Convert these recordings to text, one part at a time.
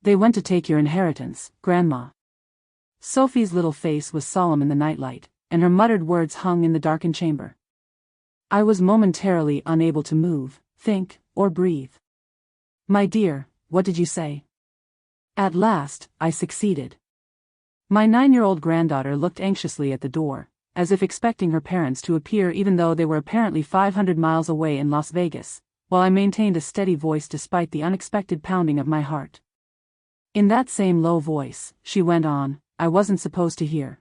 They went to take your inheritance, Grandma. Sophie's little face was solemn in the nightlight, and her muttered words hung in the darkened chamber. I was momentarily unable to move, think, or breathe. My dear, what did you say? At last, I succeeded. My 9-year-old granddaughter looked anxiously at the door, as if expecting her parents to appear even though they were apparently 500 miles away in Las Vegas, while I maintained a steady voice despite the unexpected pounding of my heart. In that same low voice, she went on, I wasn't supposed to hear.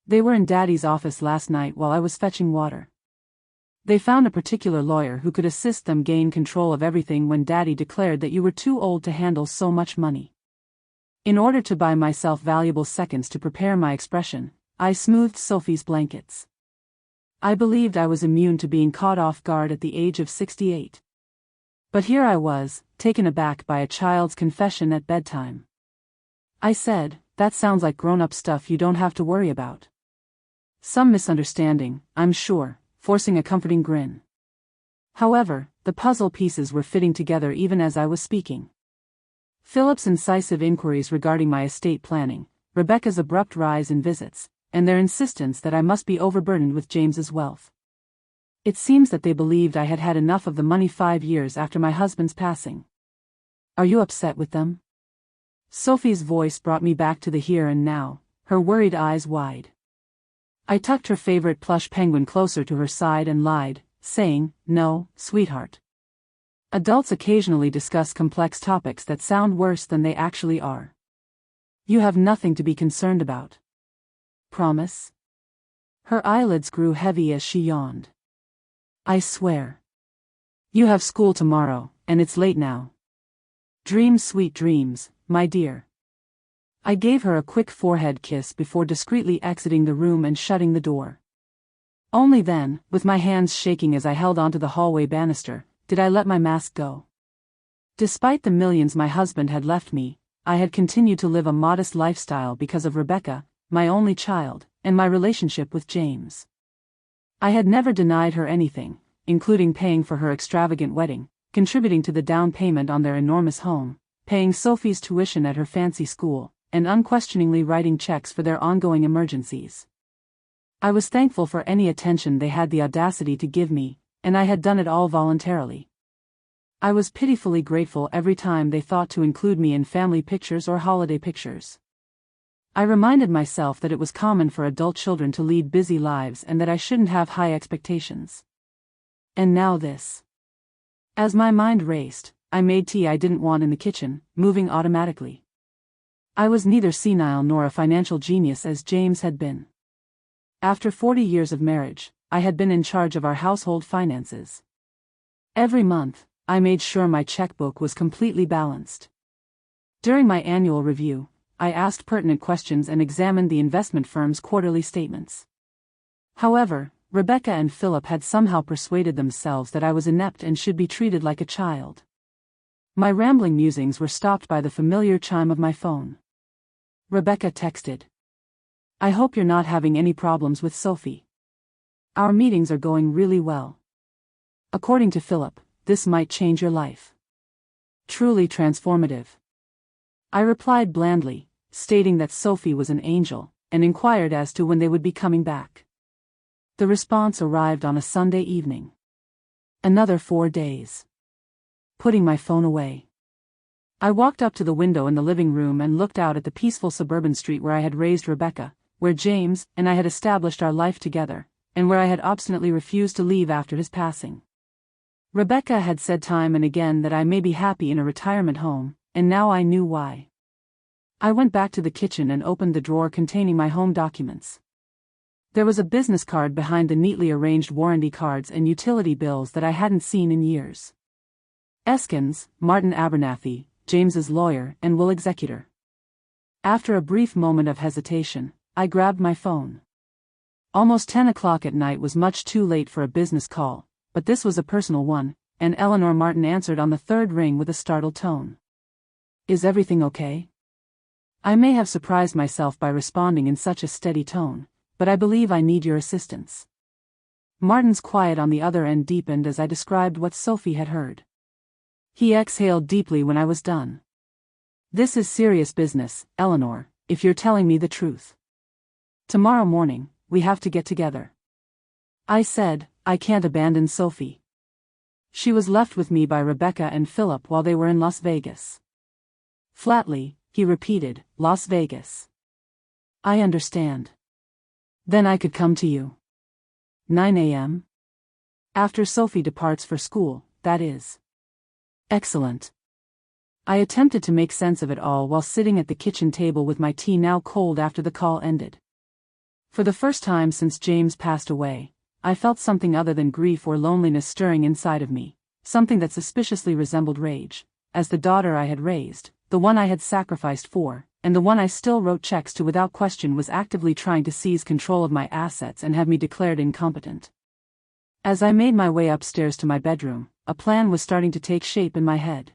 They were in Daddy's office last night while I was fetching water. They found a particular lawyer who could assist them gain control of everything when Daddy declared that you were too old to handle so much money. In order to buy myself valuable seconds to prepare my expression, I smoothed Sophie's blankets. I believed I was immune to being caught off guard at the age of 68. But here I was, taken aback by a child's confession at bedtime. I said, that sounds like grown-up stuff you don't have to worry about. Some misunderstanding, I'm sure, forcing a comforting grin. However, the puzzle pieces were fitting together even as I was speaking. Philip's incisive inquiries regarding my estate planning, Rebecca's abrupt rise in visits, and their insistence that I must be overburdened with James's wealth. It seems that they believed I had had enough of the money 5 years after my husband's passing. Are you upset with them? Sophie's voice brought me back to the here and now, her worried eyes wide. I tucked her favorite plush penguin closer to her side and lied, saying, no, sweetheart. Adults occasionally discuss complex topics that sound worse than they actually are. You have nothing to be concerned about. Promise? Her eyelids grew heavy as she yawned. I swear. You have school tomorrow, and it's late now. Dream sweet dreams, my dear. I gave her a quick forehead kiss before discreetly exiting the room and shutting the door. Only then, with my hands shaking as I held onto the hallway banister, did I let my mask go. Despite the millions my husband had left me, I had continued to live a modest lifestyle because of Rebecca, my only child, and my relationship with James. I had never denied her anything, including paying for her extravagant wedding, contributing to the down payment on their enormous home, paying Sophie's tuition at her fancy school, and unquestioningly writing checks for their ongoing emergencies. I was thankful for any attention they had the audacity to give me, and I had done it all voluntarily. I was pitifully grateful every time they thought to include me in family pictures or holiday pictures. I reminded myself that it was common for adult children to lead busy lives and that I shouldn't have high expectations. And now this. As my mind raced, I made tea I didn't want in the kitchen, moving automatically. I was neither senile nor a financial genius as James had been. After 40 years of marriage, I had been in charge of our household finances. Every month, I made sure my checkbook was completely balanced. During my annual review, I asked pertinent questions and examined the investment firm's quarterly statements. However, Rebecca and Philip had somehow persuaded themselves that I was inept and should be treated like a child. My rambling musings were stopped by the familiar chime of my phone. Rebecca texted. I hope you're not having any problems with Sophie. Our meetings are going really well. According to Philip, this might change your life. Truly transformative. I replied blandly, stating that Sophie was an angel, and inquired as to when they would be coming back. The response arrived on a Sunday evening. Another 4 days. Putting my phone away. I walked up to the window in the living room and looked out at the peaceful suburban street where I had raised Rebecca, where James and I had established our life together, and where I had obstinately refused to leave after his passing. Rebecca had said time and again that I may be happy in a retirement home, and now I knew why. I went back to the kitchen and opened the drawer containing my home documents. There was a business card behind the neatly arranged warranty cards and utility bills that I hadn't seen in years. Eskins, Martin Abernathy, James's lawyer and will executor. After a brief moment of hesitation, I grabbed my phone. Almost 10 o'clock at night was much too late for a business call, but this was a personal one, and Eleanor Martin answered on the third ring with a startled tone. Is everything okay? I may have surprised myself by responding in such a steady tone, but I believe I need your assistance. Martin's quiet on the other end deepened as I described what Sophie had heard. He exhaled deeply when I was done. This is serious business, Eleanor, if you're telling me the truth. Tomorrow morning, we have to get together. I said, I can't abandon Sophie. She was left with me by Rebecca and Philip while they were in Las Vegas. Flatly, he repeated, Las Vegas. I understand. Then I could come to you. 9 a.m.? After Sophie departs for school, that is. Excellent. I attempted to make sense of it all while sitting at the kitchen table with my tea now cold after the call ended. For the first time since James passed away, I felt something other than grief or loneliness stirring inside of me, something that suspiciously resembled rage, as the daughter I had raised, the one I had sacrificed for, and the one I still wrote checks to without question was actively trying to seize control of my assets and have me declared incompetent. As I made my way upstairs to my bedroom, a plan was starting to take shape in my head.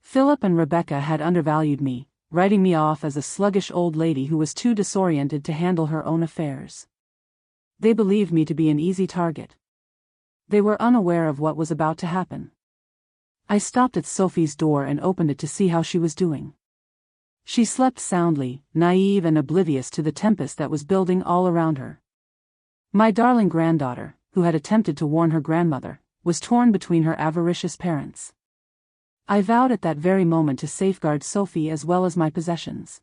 Philip and Rebecca had undervalued me, writing me off as a sluggish old lady who was too disoriented to handle her own affairs. They believed me to be an easy target. They were unaware of what was about to happen. I stopped at Sophie's door and opened it to see how she was doing. She slept soundly, naive and oblivious to the tempest that was building all around her. My darling granddaughter, who had attempted to warn her grandmother, was torn between her avaricious parents. I vowed at that very moment to safeguard Sophie as well as my possessions.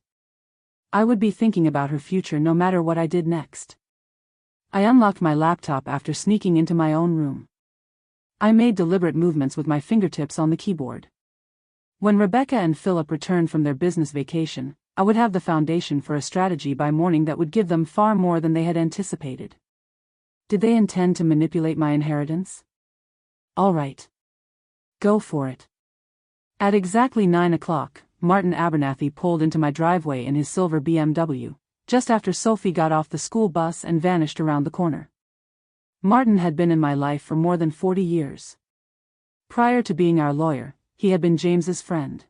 I would be thinking about her future no matter what I did next. I unlocked my laptop after sneaking into my own room. I made deliberate movements with my fingertips on the keyboard. When Rebecca and Philip returned from their business vacation, I would have the foundation for a strategy by morning that would give them far more than they had anticipated. Did they intend to manipulate my inheritance? All right. Go for it. At exactly 9 o'clock, Martin Abernathy pulled into my driveway in his silver BMW, just after Sophie got off the school bus and vanished around the corner. Martin had been in my life for more than 40 years. Prior to being our lawyer, he had been James's friend.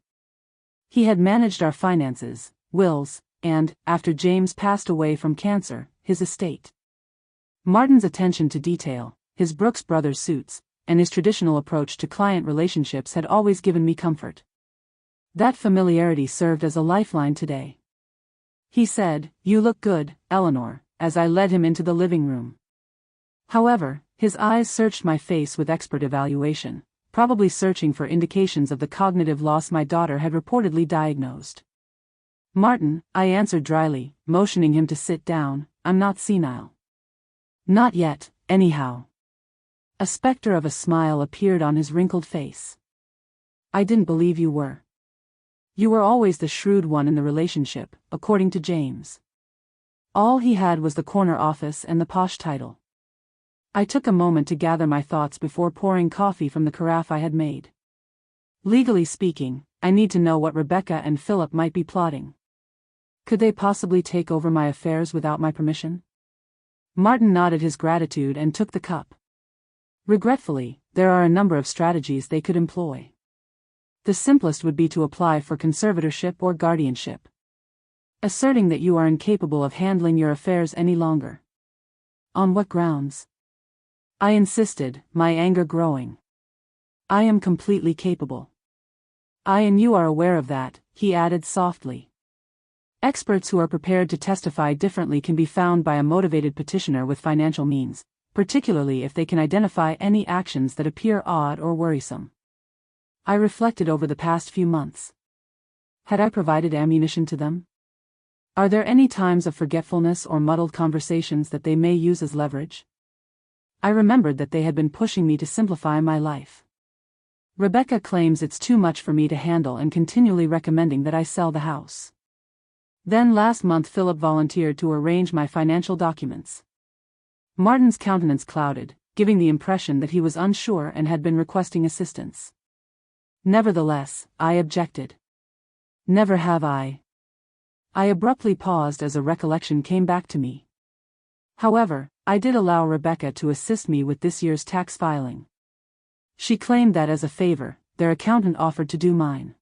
He had managed our finances, wills, and, after James passed away from cancer, his estate. Martin's attention to detail, his Brooks Brothers suits, and his traditional approach to client relationships had always given me comfort. That familiarity served as a lifeline today. He said, "You look good, Eleanor," as I led him into the living room. However, his eyes searched my face with expert evaluation, probably searching for indications of the cognitive loss my daughter had reportedly diagnosed. "Martin," I answered dryly, motioning him to sit down, "I'm not senile." "Not yet, anyhow." A specter of a smile appeared on his wrinkled face. "I didn't believe you were. You were always the shrewd one in the relationship, according to James. All he had was the corner office and the posh title." I took a moment to gather my thoughts before pouring coffee from the carafe I had made. Legally speaking, I need to know what Rebecca and Philip might be plotting. Could they possibly take over my affairs without my permission? Martin nodded his gratitude and took the cup. "Regretfully, there are a number of strategies they could employ. The simplest would be to apply for conservatorship or guardianship, asserting that you are incapable of handling your affairs any longer." "On what grounds?" I insisted, my anger growing. "I am completely capable. I and you are aware of that," he added softly. "Experts who are prepared to testify differently can be found by a motivated petitioner with financial means, particularly if they can identify any actions that appear odd or worrisome." I reflected over the past few months. Had I provided ammunition to them? Are there any times of forgetfulness or muddled conversations that they may use as leverage? I remembered that they had been pushing me to simplify my life. Rebecca claims it's too much for me to handle and continually recommending that I sell the house. Then last month Philip volunteered to arrange my financial documents. Martin's countenance clouded, giving the impression that he was unsure and had been requesting assistance. Nevertheless, I objected. "Never have I." I abruptly paused as a recollection came back to me. However, I did allow Rebecca to assist me with this year's tax filing. She claimed that as a favor, their accountant offered to do mine.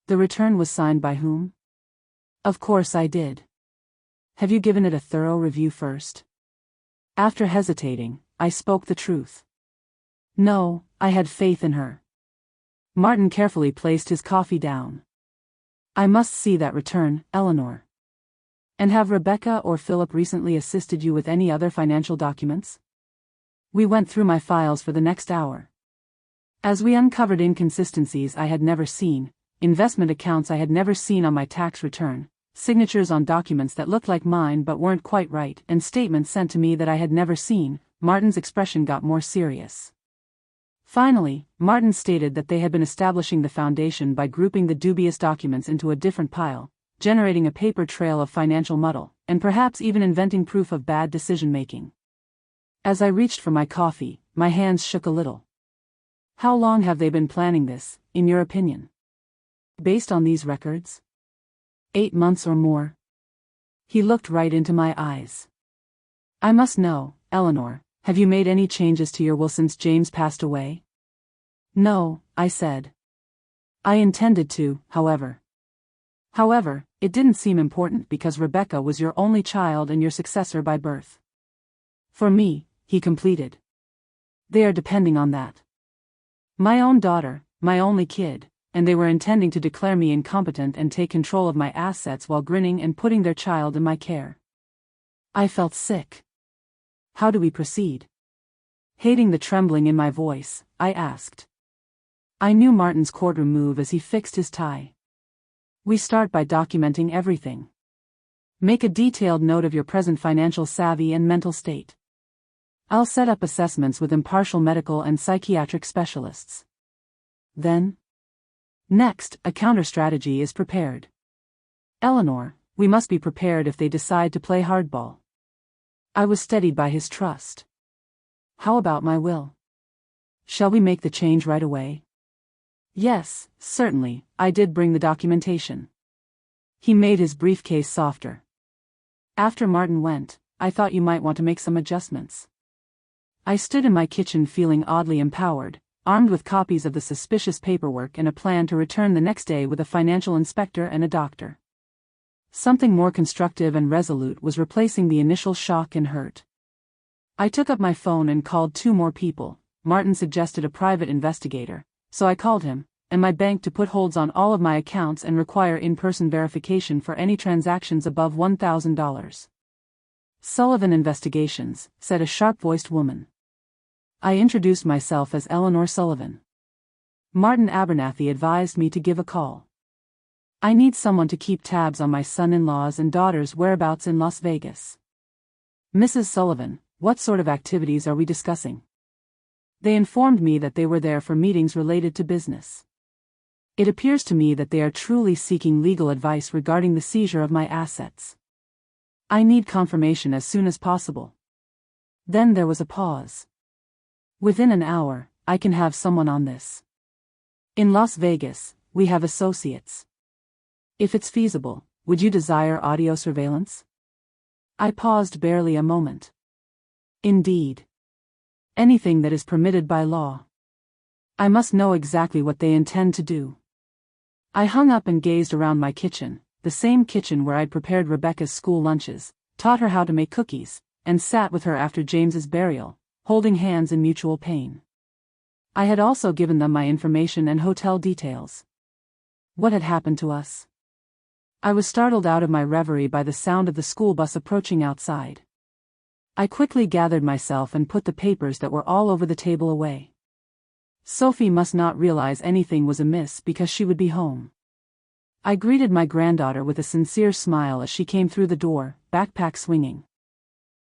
The return was signed by whom? Of course I did. Have you given it a thorough review first? After hesitating, I spoke the truth. No, I had faith in her. Martin carefully placed his coffee down. I must see that return, Eleanor. And have Rebecca or Philip recently assisted you with any other financial documents? We went through my files for the next hour. As we uncovered inconsistencies I had never seen, investment accounts I had never seen on my tax return, signatures on documents that looked like mine but weren't quite right, and statements sent to me that I had never seen, Martin's expression got more serious. Finally, Martin stated that they had been establishing the foundation by grouping the dubious documents into a different pile, generating a paper trail of financial muddle, and perhaps even inventing proof of bad decision-making. As I reached for my coffee, my hands shook a little. How long have they been planning this, in your opinion? Based on these records? 8 months or more. He looked right into my eyes. I must know, Eleanor, have you made any changes to your will since James passed away? No, I said. I intended to, however. However, it didn't seem important because Rebecca was your only child and your successor by birth. For me, he completed. They are depending on that. My own daughter, my only kid, and they were intending to declare me incompetent and take control of my assets while grinning and putting their child in my care. I felt sick. How do we proceed? Hating the trembling in my voice, I asked. I knew Martin's courtroom move as he fixed his tie. We start by documenting everything. Make a detailed note of your present financial savvy and mental state. I'll set up assessments with impartial medical and psychiatric specialists. Then? Next, a counter-strategy is prepared. Eleanor, we must be prepared if they decide to play hardball. I was steadied by his trust. How about my will? Shall we make the change right away? Yes, certainly, I did bring the documentation. He made his briefcase softer. After Martin went, I thought you might want to make some adjustments. I stood in my kitchen feeling oddly empowered, armed with copies of the suspicious paperwork and a plan to return the next day with a financial inspector and a doctor. Something more constructive and resolute was replacing the initial shock and hurt. I took up my phone and called 2 more people. Martin suggested a private investigator, so I called him, and my bank to put holds on all of my accounts and require in-person verification for any transactions above $1,000. Sullivan Investigations, said a sharp-voiced woman. I introduced myself as Eleanor Sullivan. Martin Abernathy advised me to give a call. I need someone to keep tabs on my son-in-law's and daughter's whereabouts in Las Vegas. Mrs. Sullivan, what sort of activities are we discussing? They informed me that they were there for meetings related to business. It appears to me that they are truly seeking legal advice regarding the seizure of my assets. I need confirmation as soon as possible. Then there was a pause. Within an hour, I can have someone on this. In Las Vegas, we have associates. If it's feasible, would you desire audio surveillance? I paused barely a moment. Indeed. Anything that is permitted by law. I must know exactly what they intend to do. I hung up and gazed around my kitchen, the same kitchen where I'd prepared Rebecca's school lunches, taught her how to make cookies, and sat with her after James's burial, holding hands in mutual pain. I had also given them my information and hotel details. What had happened to us? I was startled out of my reverie by the sound of the school bus approaching outside. I quickly gathered myself and put the papers that were all over the table away. Sophie must not realize anything was amiss because she would be home. I greeted my granddaughter with a sincere smile as she came through the door, backpack swinging.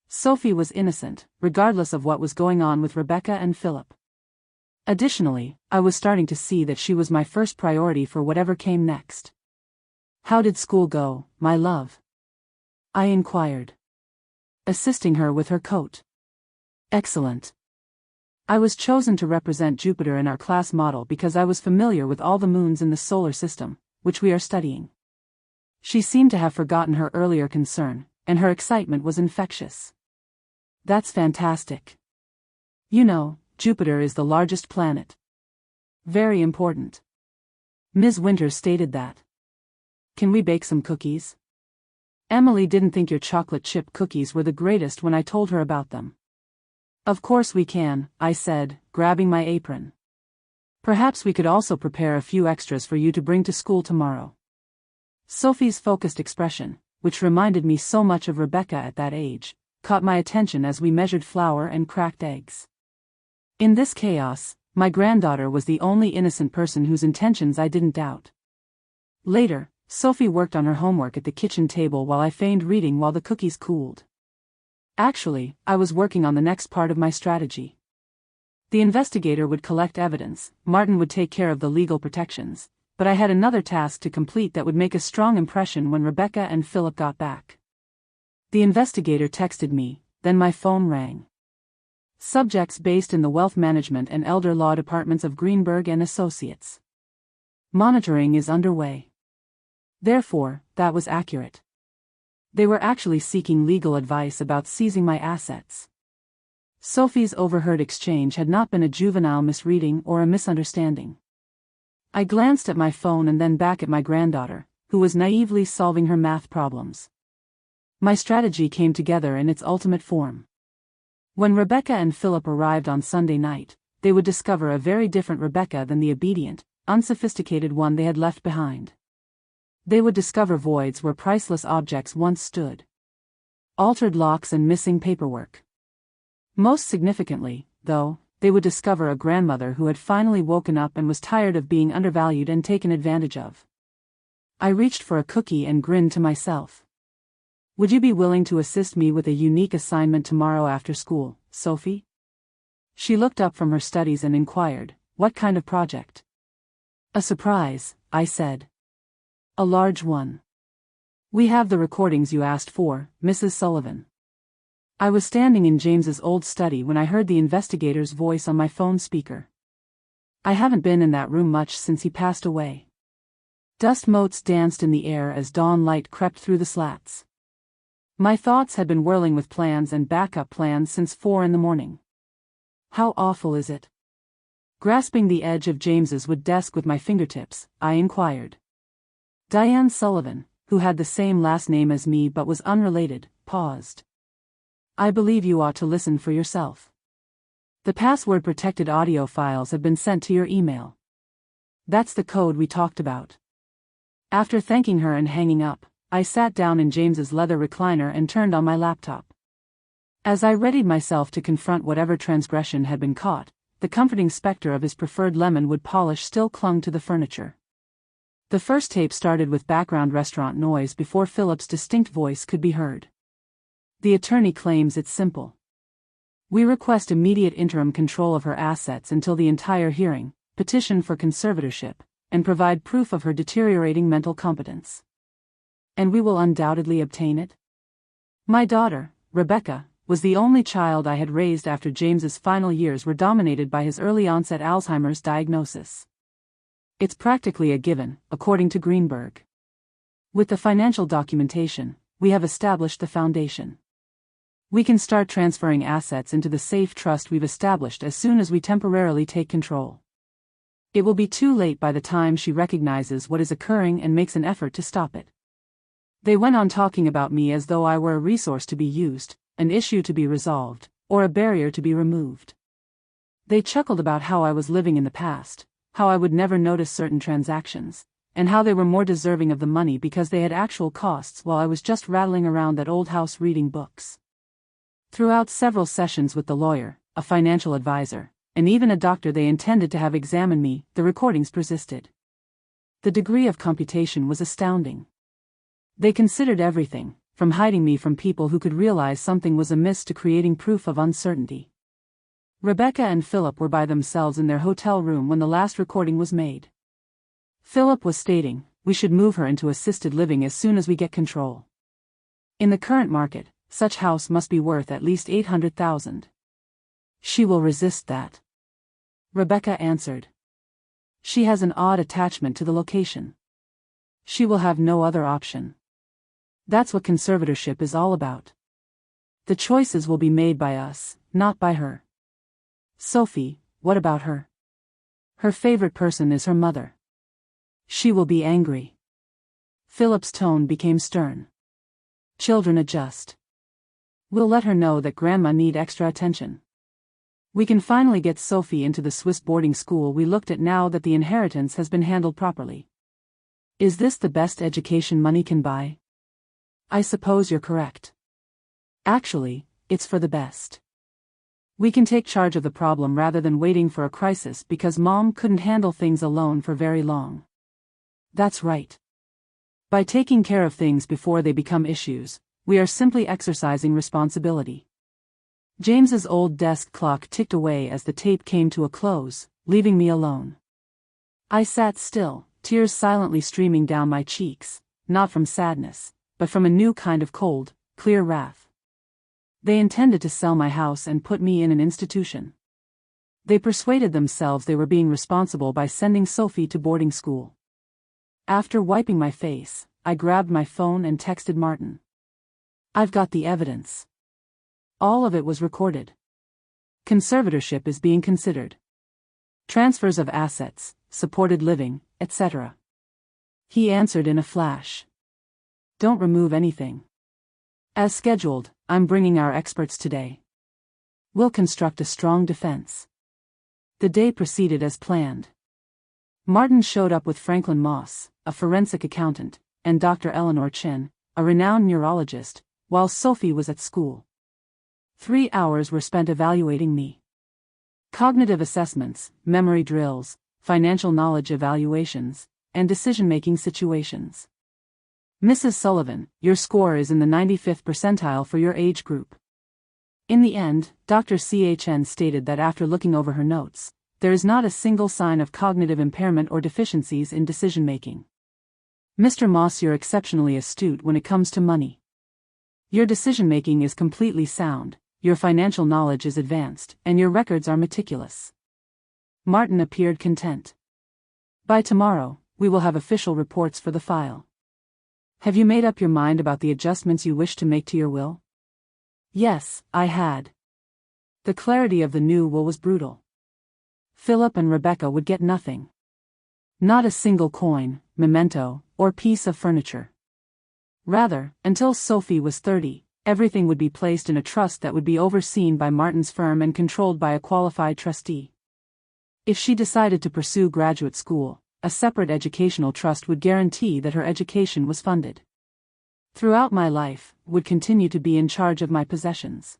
Sophie was innocent, regardless of what was going on with Rebecca and Philip. Additionally, I was starting to see that she was my first priority for whatever came next. How did school go, my love? I inquired, assisting her with her coat. Excellent. I was chosen to represent Jupiter in our class model because I was familiar with all the moons in the solar system, which we are studying. She seemed to have forgotten her earlier concern, and her excitement was infectious. That's fantastic. You know, Jupiter is the largest planet. Very important. Ms. Winters stated that. Can we bake some cookies? Emily didn't think your chocolate chip cookies were the greatest when I told her about them. Of course we can, I said, grabbing my apron. Perhaps we could also prepare a few extras for you to bring to school tomorrow. Sophie's focused expression, which reminded me so much of Rebecca at that age, caught my attention as we measured flour and cracked eggs. In this chaos, my granddaughter was the only innocent person whose intentions I didn't doubt. Later, Sophie worked on her homework at the kitchen table while I feigned reading while the cookies cooled. Actually, I was working on the next part of my strategy. The investigator would collect evidence, Martin would take care of the legal protections, but I had another task to complete that would make a strong impression when Rebecca and Philip got back. The investigator texted me, then my phone rang. Subjects based in the Wealth Management and Elder Law Departments of Greenberg and Associates. Monitoring is underway. Therefore, that was accurate. They were actually seeking legal advice about seizing my assets. Sophie's overheard exchange had not been a juvenile misreading or a misunderstanding. I glanced at my phone and then back at my granddaughter, who was naively solving her math problems. My strategy came together in its ultimate form. When Rebecca and Philip arrived on Sunday night, they would discover a very different Rebecca than the obedient, unsophisticated one they had left behind. They would discover voids where priceless objects once stood. Altered locks and missing paperwork. Most significantly, though, they would discover a grandmother who had finally woken up and was tired of being undervalued and taken advantage of. I reached for a cookie and grinned to myself. Would you be willing to assist me with a unique assignment tomorrow after school, Sophie? She looked up from her studies and inquired, what kind of project? A surprise, I said. A large one. We have the recordings you asked for, Mrs. Sullivan. I was standing in James's old study when I heard the investigator's voice on my phone speaker. I haven't been in that room much since he passed away. Dust motes danced in the air as dawn light crept through the slats. My thoughts had been whirling with plans and backup plans since 4 a.m. How awful is it? Grasping the edge of James's wood desk with my fingertips, I inquired. Diane Sullivan, who had the same last name as me but was unrelated, paused. I believe you ought to listen for yourself. The password-protected audio files have been sent to your email. That's the code we talked about. After thanking her and hanging up, I sat down in James's leather recliner and turned on my laptop. As I readied myself to confront whatever transgression had been caught, the comforting specter of his preferred lemon wood polish still clung to the furniture. The first tape started with background restaurant noise before Philip's distinct voice could be heard. The attorney claims it's simple. We request immediate interim control of her assets until the entire hearing, petition for conservatorship, and provide proof of her deteriorating mental competence. And we will undoubtedly obtain it? My daughter, Rebecca, was the only child I had raised after James's final years were dominated by his early-onset Alzheimer's diagnosis. It's practically a given, according to Greenberg. With the financial documentation, we have established the foundation. We can start transferring assets into the safe trust we've established as soon as we temporarily take control. It will be too late by the time she recognizes what is occurring and makes an effort to stop it. They went on talking about me as though I were a resource to be used, an issue to be resolved, or a barrier to be removed. They chuckled about how I was living in the past, how I would never notice certain transactions, and how they were more deserving of the money because they had actual costs while I was just rattling around that old house reading books. Throughout several sessions with the lawyer, a financial advisor, and even a doctor they intended to have examine me, the recordings persisted. The degree of computation was astounding. They considered everything, from hiding me from people who could realize something was amiss to creating proof of uncertainty. Rebecca and Philip were by themselves in their hotel room when the last recording was made. Philip was stating, we should move her into assisted living as soon as we get control. In the current market, such house must be worth at least $800,000. She will resist that. Rebecca answered. She has an odd attachment to the location. She will have no other option. That's what conservatorship is all about. The choices will be made by us, not by her. Sophie, what about her? Her favorite person is her mother. She will be angry. Philip's tone became stern. Children adjust. We'll let her know that Grandma need extra attention. We can finally get Sophie into the Swiss boarding school we looked at now that the inheritance has been handled properly. Is this the best education money can buy? I suppose you're correct. Actually, it's for the best. We can take charge of the problem rather than waiting for a crisis because Mom couldn't handle things alone for very long. That's right. By taking care of things before they become issues, we are simply exercising responsibility. James's old desk clock ticked away as the tape came to a close, leaving me alone. I sat still, tears silently streaming down my cheeks, not from sadness, but from a new kind of cold, clear wrath. They intended to sell my house and put me in an institution. They persuaded themselves they were being responsible by sending Sophie to boarding school. After wiping my face, I grabbed my phone and texted Martin. I've got the evidence. All of it was recorded. Conservatorship is being considered. Transfers of assets, supported living, etc. He answered in a flash. Don't remove anything. As scheduled, I'm bringing our experts today. We'll construct a strong defense. The day proceeded as planned. Martin showed up with Franklin Moss, a forensic accountant, and Dr. Eleanor Chin, a renowned neurologist, while Sophie was at school. 3 hours were spent evaluating me. Cognitive assessments, memory drills, financial knowledge evaluations, and decision-making situations. Mrs. Sullivan, your score is in the 95th percentile for your age group. In the end, Dr. Chn stated that after looking over her notes, there is not a single sign of cognitive impairment or deficiencies in decision-making. Mr. Moss, you're exceptionally astute when it comes to money. Your decision-making is completely sound, your financial knowledge is advanced, and your records are meticulous. Martin appeared content. By tomorrow, we will have official reports for the file. Have you made up your mind about the adjustments you wish to make to your will? Yes, I had. The clarity of the new will was brutal. Philip and Rebecca would get nothing. Not a single coin, memento, or piece of furniture. Rather, until Sophie was 30, everything would be placed in a trust that would be overseen by Martin's firm and controlled by a qualified trustee. If she decided to pursue graduate school, a separate educational trust would guarantee that her education was funded. Throughout my life, would continue to be in charge of my possessions.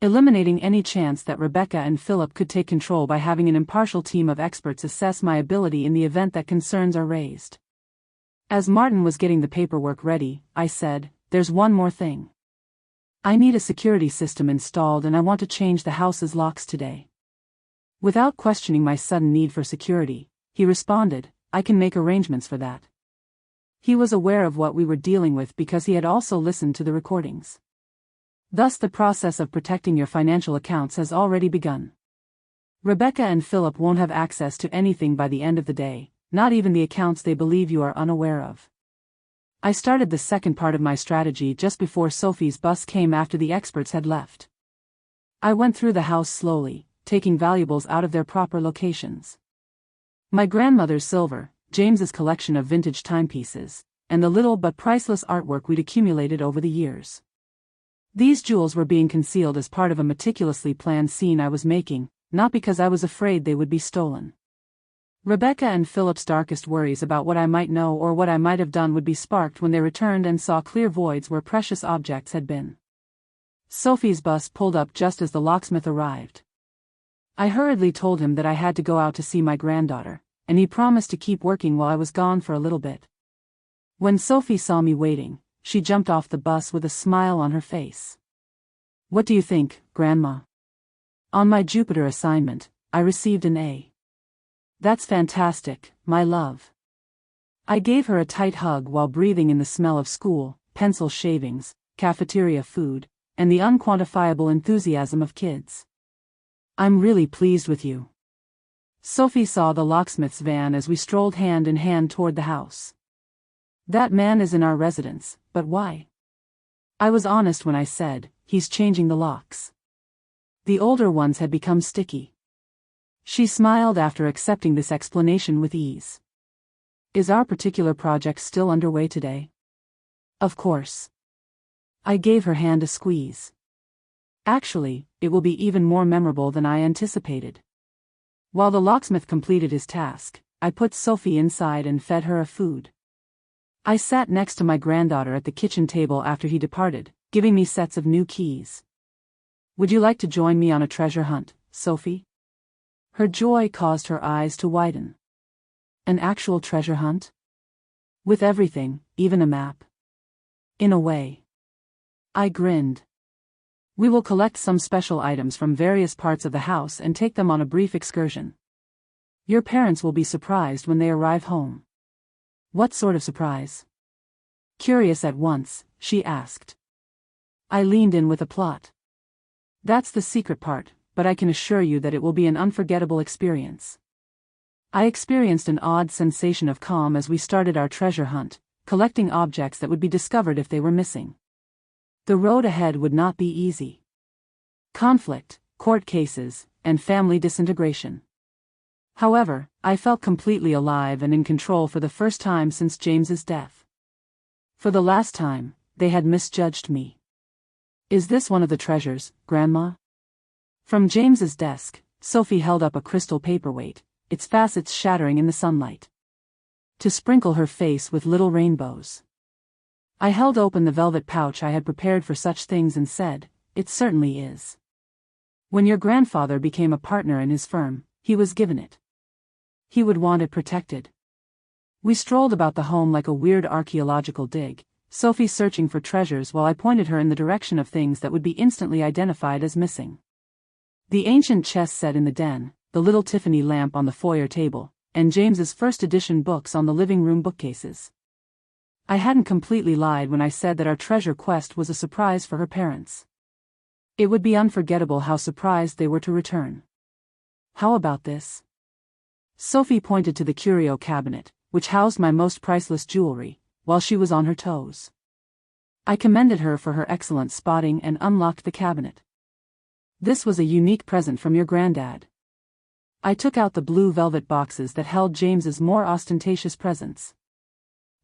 Eliminating any chance that Rebecca and Philip could take control by having an impartial team of experts assess my ability in the event that concerns are raised. As Martin was getting the paperwork ready, I said, there's one more thing. I need a security system installed and I want to change the house's locks today. Without questioning my sudden need for security, he responded, I can make arrangements for that. He was aware of what we were dealing with because he had also listened to the recordings. Thus the process of protecting your financial accounts has already begun. Rebecca and Philip won't have access to anything by the end of the day, not even the accounts they believe you are unaware of. I started the second part of my strategy just before Sophie's bus came after the experts had left. I went through the house slowly, taking valuables out of their proper locations. My grandmother's silver, James's collection of vintage timepieces, and the little but priceless artwork we'd accumulated over the years. These jewels were being concealed as part of a meticulously planned scene I was making, not because I was afraid they would be stolen. Rebecca and Philip's darkest worries about what I might know or what I might have done would be sparked when they returned and saw clear voids where precious objects had been. Sophie's bus pulled up just as the locksmith arrived. I hurriedly told him that I had to go out to see my granddaughter, and he promised to keep working while I was gone for a little bit. When Sophie saw me waiting, she jumped off the bus with a smile on her face. What do you think, Grandma? On my Jupiter assignment, I received an A. That's fantastic, my love. I gave her a tight hug while breathing in the smell of school, pencil shavings, cafeteria food, and the unquantifiable enthusiasm of kids. I'm really pleased with you. Sophie saw the locksmith's van as we strolled hand in hand toward the house. That man is in our residence, but why? I was honest when I said, he's changing the locks. The older ones had become sticky. She smiled after accepting this explanation with ease. Is our particular project still underway today? Of course. I gave her hand a squeeze. Actually, it will be even more memorable than I anticipated. While the locksmith completed his task, I put Sophie inside and fed her a food. I sat next to my granddaughter at the kitchen table after he departed, giving me sets of new keys. Would you like to join me on a treasure hunt, Sophie? Her joy caused her eyes to widen. An actual treasure hunt? With everything, even a map? In a way. I grinned. We will collect some special items from various parts of the house and take them on a brief excursion. Your parents will be surprised when they arrive home. What sort of surprise? Curious at once, she asked. I leaned in with a plot. That's the secret part, but I can assure you that it will be an unforgettable experience. I experienced an odd sensation of calm as we started our treasure hunt, collecting objects that would be discovered if they were missing. The road ahead would not be easy. Conflict, court cases, and family disintegration. However, I felt completely alive and in control for the first time since James's death. For the last time, they had misjudged me. Is this one of the treasures, Grandma? From James's desk, Sophie held up a crystal paperweight, its facets shattering in the sunlight. To sprinkle her face with little rainbows. I held open the velvet pouch I had prepared for such things and said, "It certainly is." When your grandfather became a partner in his firm, he was given it. He would want it protected. We strolled about the home like a weird archaeological dig, Sophie searching for treasures while I pointed her in the direction of things that would be instantly identified as missing. The ancient chess set in the den, the little Tiffany lamp on the foyer table, and James's first edition books on the living room bookcases. I hadn't completely lied when I said that our treasure quest was a surprise for her parents. It would be unforgettable how surprised they were to return. How about this? Sophie pointed to the curio cabinet, which housed my most priceless jewelry, while she was on her toes. I commended her for her excellent spotting and unlocked the cabinet. This was a unique present from your granddad. I took out the blue velvet boxes that held James's more ostentatious presents.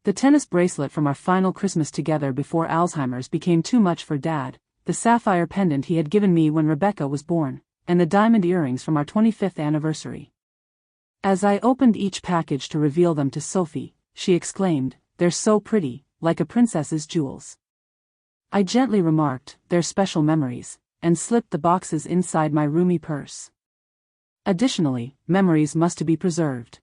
The tennis bracelet from our final Christmas together before Alzheimer's became too much for Dad, the sapphire pendant he had given me when Rebecca was born, and the diamond earrings from our 25th anniversary. As I opened each package to reveal them to Sophie, she exclaimed, "They're so pretty, like a princess's jewels." I gently remarked, "They're special memories," and slipped the boxes inside my roomy purse. Additionally, memories must be preserved.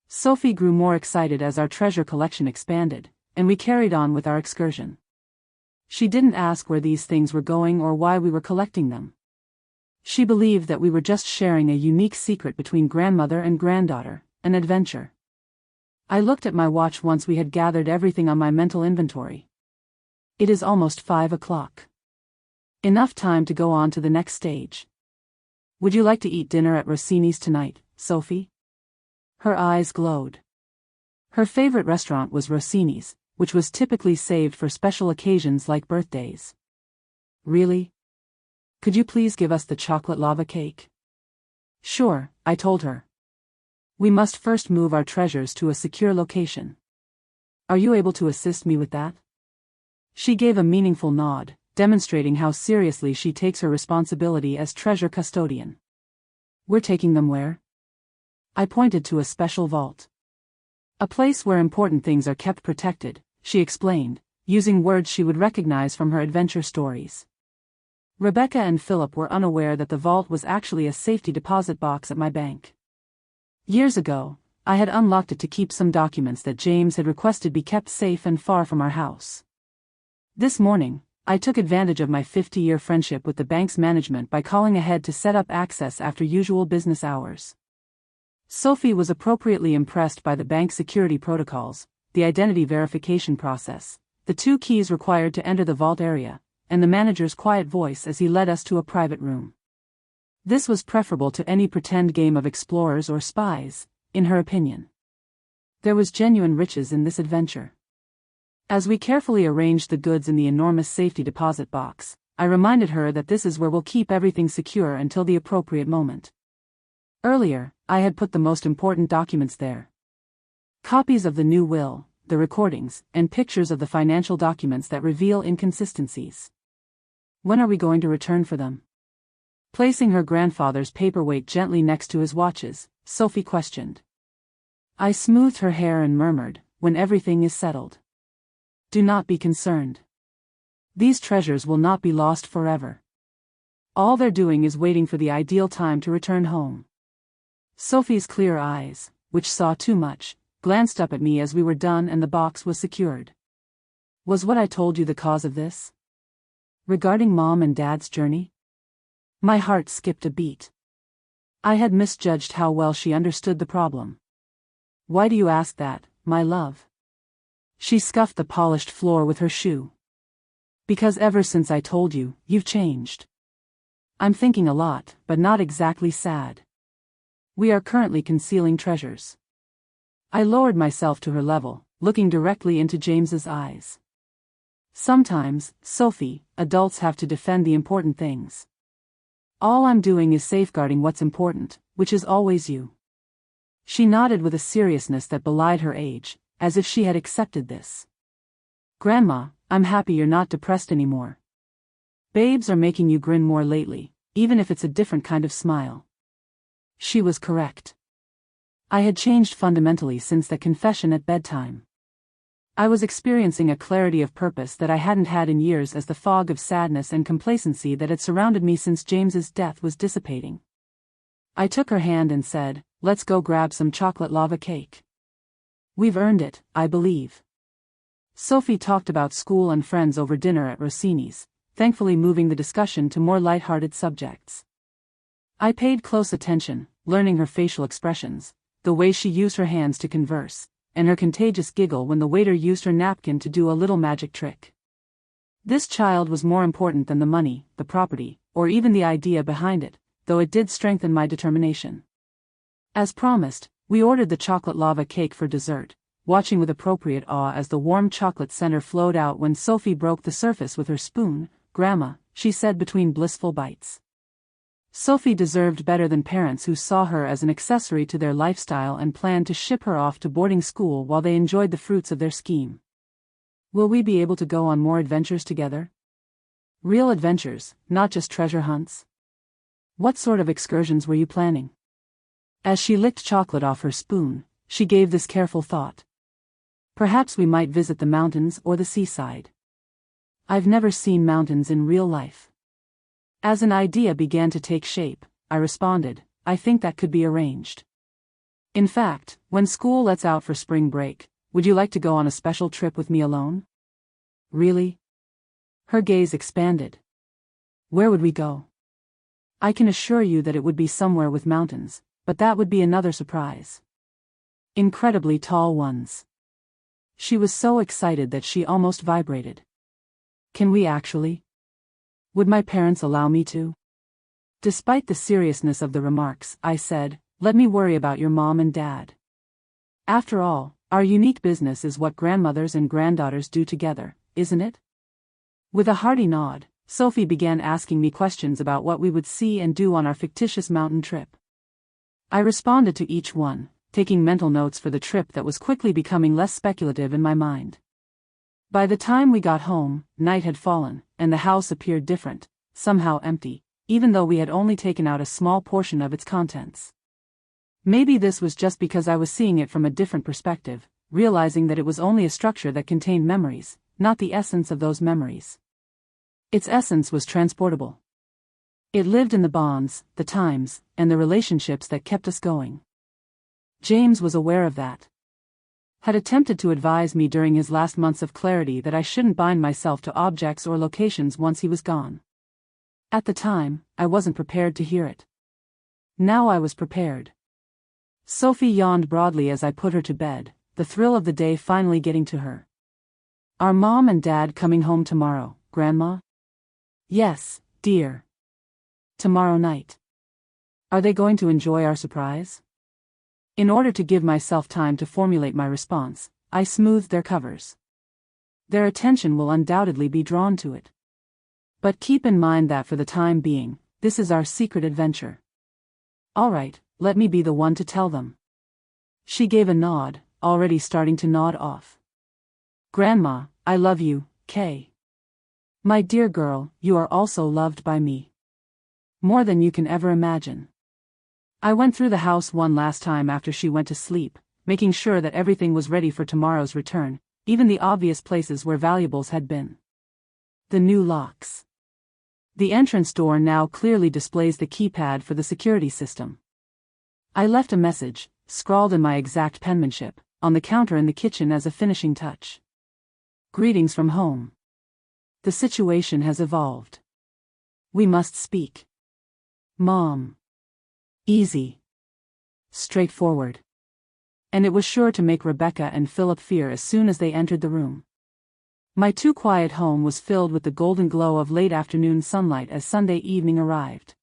Sophie grew more excited as our treasure collection expanded, and we carried on with our excursion. She didn't ask where these things were going or why we were collecting them. She believed that we were just sharing a unique secret between grandmother and granddaughter, an adventure. I looked at my watch once we had gathered everything on my mental inventory. It is almost 5 o'clock. Enough time to go on to the next stage. Would you like to eat dinner at Rossini's tonight, Sophie? Her eyes glowed. Her favorite restaurant was Rossini's, which was typically saved for special occasions like birthdays. Really? Could you please give us the chocolate lava cake? Sure, I told her. We must first move our treasures to a secure location. Are you able to assist me with that? She gave a meaningful nod, demonstrating how seriously she takes her responsibility as treasure custodian. We're taking them where? I pointed to a special vault. A place where important things are kept protected, she explained, using words she would recognize from her adventure stories. Rebecca and Philip were unaware that the vault was actually a safety deposit box at my bank. Years ago, I had unlocked it to keep some documents that James had requested be kept safe and far from our house. This morning, I took advantage of my 50-year friendship with the bank's management by calling ahead to set up access after usual business hours. Sophie was appropriately impressed by the bank's security protocols, the identity verification process, the 2 keys required to enter the vault area, and the manager's quiet voice as he led us to a private room. This was preferable to any pretend game of explorers or spies, in her opinion. There was genuine riches in this adventure. As we carefully arranged the goods in the enormous safety deposit box, I reminded her that this is where we'll keep everything secure until the appropriate moment. Earlier, I had put the most important documents there. Copies of the new will, the recordings, and pictures of the financial documents that reveal inconsistencies. When are we going to return for them? Placing her grandfather's paperweight gently next to his watches, Sophie questioned. I smoothed her hair and murmured, when everything is settled. Do not be concerned. These treasures will not be lost forever. All they're doing is waiting for the ideal time to return home. Sophie's clear eyes, which saw too much, glanced up at me as we were done and the box was secured. Was what I told you the cause of this? Regarding Mom and Dad's journey? My heart skipped a beat. I had misjudged how well she understood the problem. Why do you ask that, my love? She scuffed the polished floor with her shoe. Because ever since I told you, you've changed. I'm thinking a lot, but not exactly sad. We are currently concealing treasures. I lowered myself to her level, looking directly into James's eyes. Sometimes, Sophie, adults have to defend the important things. All I'm doing is safeguarding what's important, which is always you. She nodded with a seriousness that belied her age, as if she had accepted this. Grandma, I'm happy you're not depressed anymore. Babes are making you grin more lately, even if it's a different kind of smile. She was correct. I had changed fundamentally since that confession at bedtime. I was experiencing a clarity of purpose that I hadn't had in years as the fog of sadness and complacency that had surrounded me since James's death was dissipating. I took her hand and said, "Let's go grab some chocolate lava cake. We've earned it, I believe." Sophie talked about school and friends over dinner at Rossini's, thankfully moving the discussion to more light-hearted subjects. I paid close attention, learning her facial expressions, the way she used her hands to converse, and her contagious giggle when the waiter used her napkin to do a little magic trick. This child was more important than the money, the property, or even the idea behind it, though it did strengthen my determination. As promised, we ordered the chocolate lava cake for dessert, watching with appropriate awe as the warm chocolate center flowed out when Sophie broke the surface with her spoon. "Grandma," she said between blissful bites. Sophie deserved better than parents who saw her as an accessory to their lifestyle and planned to ship her off to boarding school while they enjoyed the fruits of their scheme. Will we be able to go on more adventures together? Real adventures, not just treasure hunts? What sort of excursions were you planning? As she licked chocolate off her spoon, she gave this careful thought. Perhaps we might visit the mountains or the seaside. I've never seen mountains in real life. As an idea began to take shape, I responded, I think that could be arranged. In fact, when school lets out for spring break, would you like to go on a special trip with me alone? Really? Her gaze expanded. Where would we go? I can assure you that it would be somewhere with mountains, but that would be another surprise. Incredibly tall ones. She was so excited that she almost vibrated. Can we actually? Would my parents allow me to? Despite the seriousness of the remarks, I said, let me worry about your mom and dad. After all, our unique business is what grandmothers and granddaughters do together, isn't it? With a hearty nod, Sophie began asking me questions about what we would see and do on our fictitious mountain trip. I responded to each one, taking mental notes for the trip that was quickly becoming less speculative in my mind. By the time we got home, night had fallen, and the house appeared different, somehow empty, even though we had only taken out a small portion of its contents. Maybe this was just because I was seeing it from a different perspective, realizing that it was only a structure that contained memories, not the essence of those memories. Its essence was transportable. It lived in the bonds, the times, and the relationships that kept us going. James was aware of that. Had attempted to advise me during his last months of clarity that I shouldn't bind myself to objects or locations once he was gone. At the time, I wasn't prepared to hear it. Now I was prepared. Sophie yawned broadly as I put her to bed, the thrill of the day finally getting to her. Are Mom and Dad coming home tomorrow, Grandma? Yes, dear. Tomorrow night. Are they going to enjoy our surprise? In order to give myself time to formulate my response, I smoothed their covers. Their attention will undoubtedly be drawn to it. But keep in mind that for the time being, this is our secret adventure. All right, let me be the one to tell them. She gave a nod, already starting to nod off. Grandma, I love you, Kay. My dear girl, you are also loved by me. More than you can ever imagine. I went through the house one last time after she went to sleep, making sure that everything was ready for tomorrow's return, even the obvious places where valuables had been. The new locks. The entrance door now clearly displays the keypad for the security system. I left a message, scrawled in my exact penmanship, on the counter in the kitchen as a finishing touch. Greetings from home. The situation has evolved. We must speak. Mom. Easy. Straightforward. And it was sure to make Rebecca and Philip fear as soon as they entered the room. My too-quiet home was filled with the golden glow of late afternoon sunlight as Sunday evening arrived.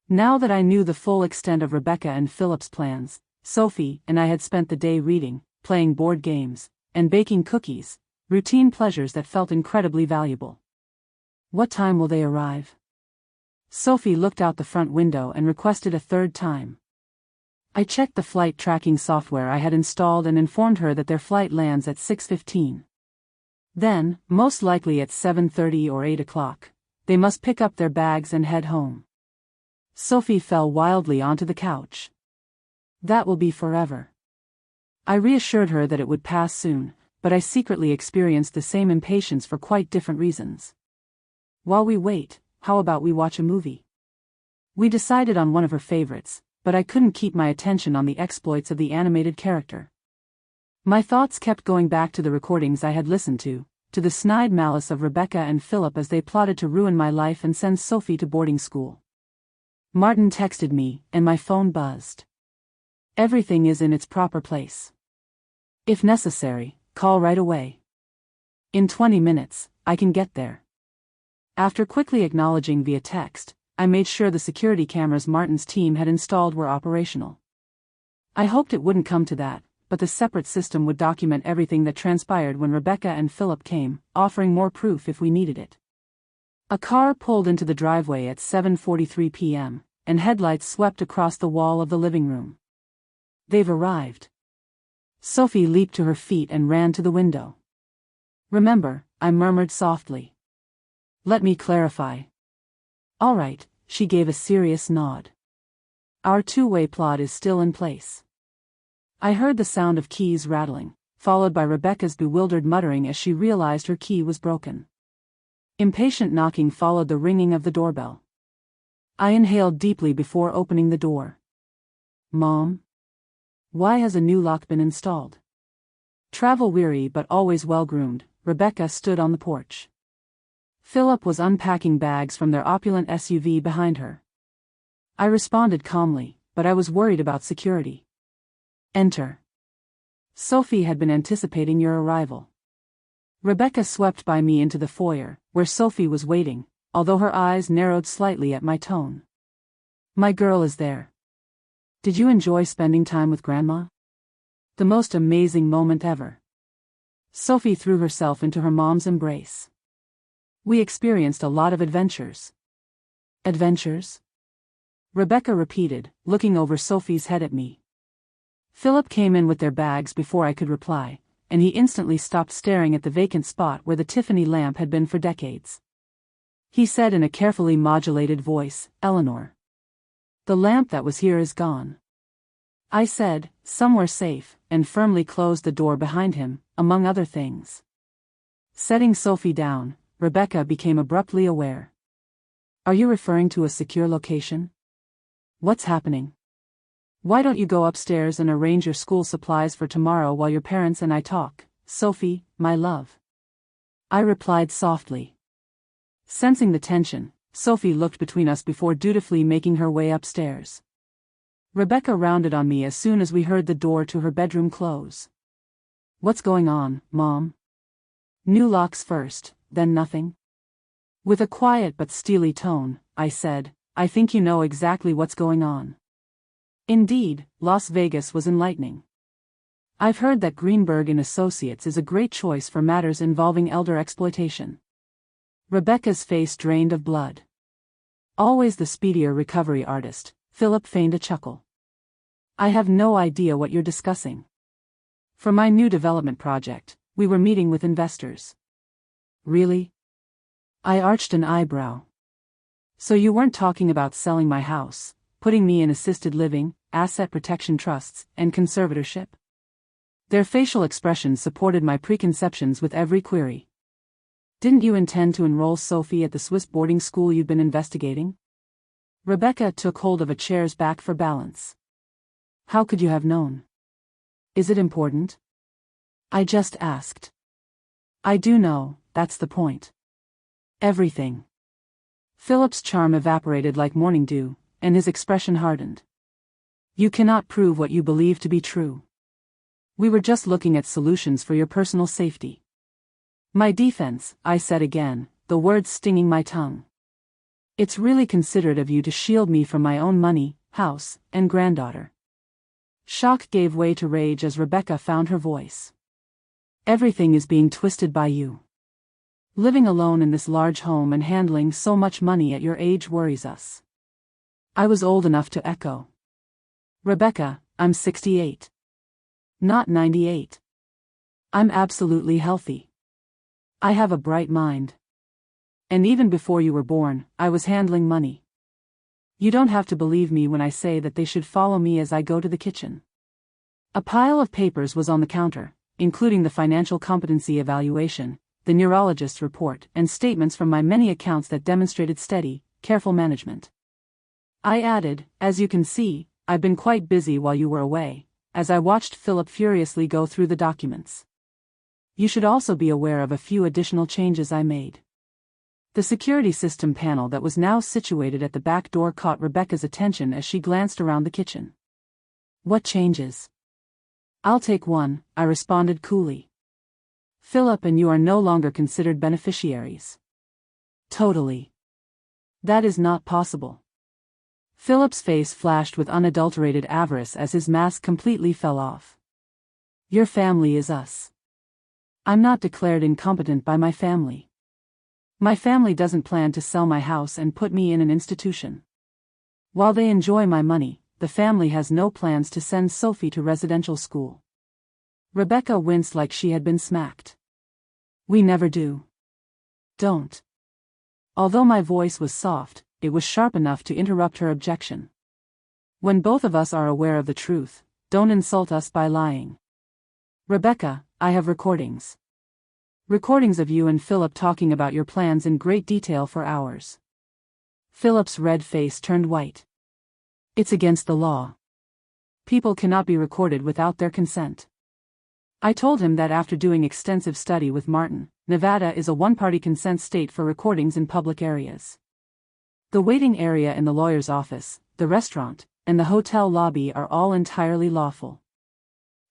Now that I knew the full extent of Rebecca and Philip's plans, Sophie and I had spent the day reading, playing board games, and baking cookies, routine pleasures that felt incredibly valuable. What time will they arrive? Sophie looked out the front window and requested a third time. I checked the flight tracking software I had installed and informed her that their flight lands at 6:15. Then, most likely at 7:30 or 8 o'clock, they must pick up their bags and head home. Sophie fell wildly onto the couch. That will be forever. I reassured her that it would pass soon, but I secretly experienced the same impatience for quite different reasons. While we wait, how about we watch a movie? We decided on one of her favorites, but I couldn't keep my attention on the exploits of the animated character. My thoughts kept going back to the recordings I had listened to the snide malice of Rebecca and Philip as they plotted to ruin my life and send Sophie to boarding school. Martin texted me, and my phone buzzed. Everything is in its proper place. If necessary, call right away. In 20 minutes, I can get there. After quickly acknowledging via text, I made sure the security cameras Martin's team had installed were operational. I hoped it wouldn't come to that, but the separate system would document everything that transpired when Rebecca and Philip came, offering more proof if we needed it. A car pulled into the driveway at 7:43 p.m., and headlights swept across the wall of the living room. They've arrived. Sophie leaped to her feet and ran to the window. Remember, I murmured softly. Let me clarify. All right, she gave a serious nod. Our two-way plot is still in place. I heard the sound of keys rattling, followed by Rebecca's bewildered muttering as she realized her key was broken. Impatient knocking followed the ringing of the doorbell. I inhaled deeply before opening the door. Mom? Why has a new lock been installed? Travel-weary but always well-groomed, Rebecca stood on the porch. Philip was unpacking bags from their opulent SUV behind her. I responded calmly, but I was worried about security. Enter. Sophie had been anticipating your arrival. Rebecca swept by me into the foyer, where Sophie was waiting, although her eyes narrowed slightly at my tone. My girl is there. Did you enjoy spending time with Grandma? The most amazing moment ever. Sophie threw herself into her mom's embrace. We experienced a lot of adventures. Adventures? Rebecca repeated, looking over Sophie's head at me. Philip came in with their bags before I could reply, and he instantly stopped staring at the vacant spot where the Tiffany lamp had been for decades. He said in a carefully modulated voice, Eleanor. The lamp that was here is gone. I said, somewhere safe, and firmly closed the door behind him, among other things. Setting Sophie down, Rebecca became abruptly aware. Are you referring to a secure location? What's happening? Why don't you go upstairs and arrange your school supplies for tomorrow while your parents and I talk, Sophie, my love? I replied softly. Sensing the tension, Sophie looked between us before dutifully making her way upstairs. Rebecca rounded on me as soon as we heard the door to her bedroom close. What's going on, Mom? New locks first, then nothing? With a quiet but steely tone, I said, I think you know exactly what's going on. Indeed, Las Vegas was enlightening. I've heard that Greenberg and Associates is a great choice for matters involving elder exploitation. Rebecca's face drained of blood. Always the speedier recovery artist, Philip feigned a chuckle. I have no idea what you're discussing. For my new development project, we were meeting with investors. Really? I arched an eyebrow. So you weren't talking about selling my house, putting me in assisted living, asset protection trusts, and conservatorship? Their facial expressions supported my preconceptions with every query. Didn't you intend to enroll Sophie at the Swiss boarding school you'd been investigating? Rebecca took hold of a chair's back for balance. How could you have known? Is it important? I just asked. I do know, that's the point. Everything. Philip's charm evaporated like morning dew, and his expression hardened. You cannot prove what you believe to be true. We were just looking at solutions for your personal safety. My defense, I said again, the words stinging my tongue. It's really considerate of you to shield me from my own money, house, and granddaughter. Shock gave way to rage as Rebecca found her voice. Everything is being twisted by you. Living alone in this large home and handling so much money at your age worries us. I was old enough to echo. Rebecca, I'm 68. Not 98. I'm absolutely healthy. I have a bright mind. And even before you were born, I was handling money. You don't have to believe me when I say that they should follow me as I go to the kitchen. A pile of papers was on the counter, including the financial competency evaluation, the neurologist's report, and statements from my many accounts that demonstrated steady, careful management. I added, as you can see, I've been quite busy while you were away, as I watched Philip furiously go through the documents. You should also be aware of a few additional changes I made. The security system panel that was now situated at the back door caught Rebecca's attention as she glanced around the kitchen. What changes? I'll take one, I responded coolly. Philip and you are no longer considered beneficiaries. Totally. That is not possible. Philip's face flashed with unadulterated avarice as his mask completely fell off. Your family is us. I'm not declared incompetent by my family. My family doesn't plan to sell my house and put me in an institution. While they enjoy my money, the family has no plans to send Sophie to residential school. Rebecca winced like she had been smacked. We never do. Don't. Although my voice was soft, it was sharp enough to interrupt her objection. When both of us are aware of the truth, don't insult us by lying. Rebecca, I have recordings. Recordings of you and Philip talking about your plans in great detail for hours. Philip's red face turned white. It's against the law. People cannot be recorded without their consent. I told him that after doing extensive study with Martin, Nevada is a one-party consent state for recordings in public areas. The waiting area in the lawyer's office, the restaurant, and the hotel lobby are all entirely lawful.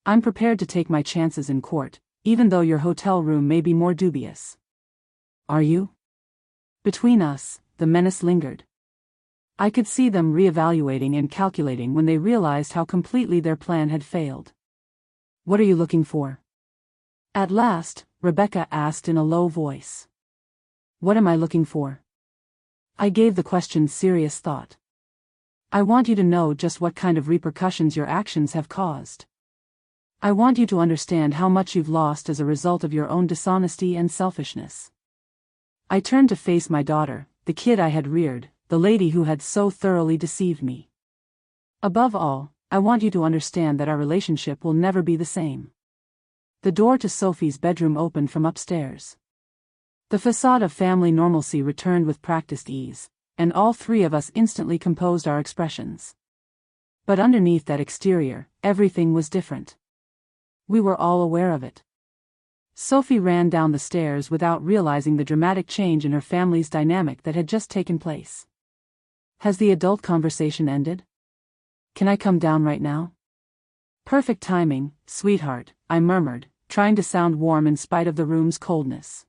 I'm prepared to take my chances in court, even though your hotel room may be more dubious. Are you? Between us, the menace lingered. I could see them reevaluating and calculating when they realized how completely their plan had failed. What are you looking for? At last, Rebecca asked in a low voice. What am I looking for? I gave the question serious thought. I want you to know just what kind of repercussions your actions have caused. I want you to understand how much you've lost as a result of your own dishonesty and selfishness. I turned to face my daughter, the kid I had reared, the lady who had so thoroughly deceived me. Above all, I want you to understand that our relationship will never be the same. The door to Sophie's bedroom opened from upstairs. The facade of family normalcy returned with practiced ease, and all three of us instantly composed our expressions. But underneath that exterior, everything was different. We were all aware of it. Sophie ran down the stairs without realizing the dramatic change in her family's dynamic that had just taken place. Has the adult conversation ended? Can I come down right now? Perfect timing, sweetheart, I murmured, trying to sound warm in spite of the room's coldness.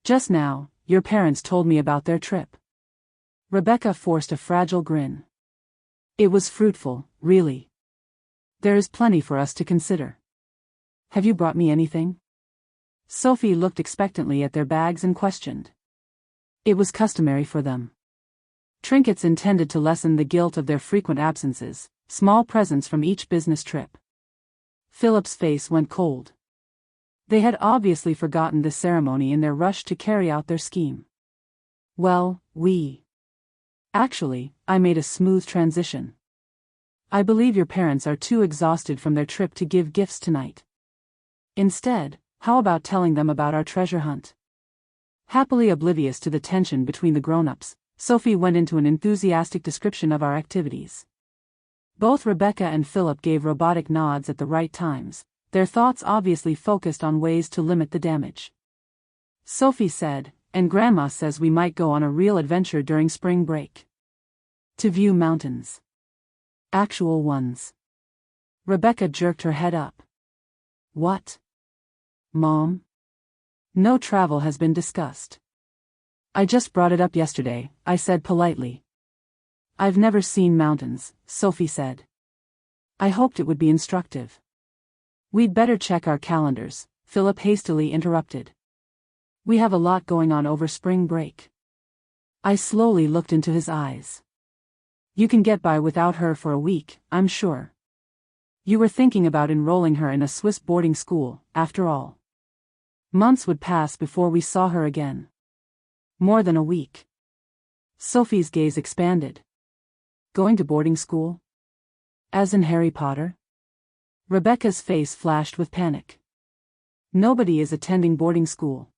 Just now, your parents told me about their trip. Rebecca forced a fragile grin. It was fruitful, really. There is plenty for us to consider. Have you brought me anything? Sophie looked expectantly at their bags and questioned. It was customary for them. Trinkets intended to lessen the guilt of their frequent absences, small presents from each business trip. Philip's face went cold. They had obviously forgotten this ceremony in their rush to carry out their scheme. Well, Actually, I made a smooth transition. I believe your parents are too exhausted from their trip to give gifts tonight. Instead, how about telling them about our treasure hunt? Happily oblivious to the tension between the grown-ups, Sophie went into an enthusiastic description of our activities. Both Rebecca and Philip gave robotic nods at the right times, their thoughts obviously focused on ways to limit the damage. Sophie said, "And Grandma says we might go on a real adventure during spring break. To view mountains. Actual ones." Rebecca jerked her head up. "What? Mom? No travel has been discussed." "I just brought it up yesterday," I said politely. "I've never seen mountains," Sophie said. I hoped it would be instructive. "We'd better check our calendars," Philip hastily interrupted. "We have a lot going on over spring break." I slowly looked into his eyes. "You can get by without her for a week, I'm sure. You were thinking about enrolling her in a Swiss boarding school, after all. Months would pass before we saw her again." "More than a week." Sophie's gaze expanded. "Going to boarding school? As in Harry Potter?" Rebecca's face flashed with panic. "Nobody is attending boarding school.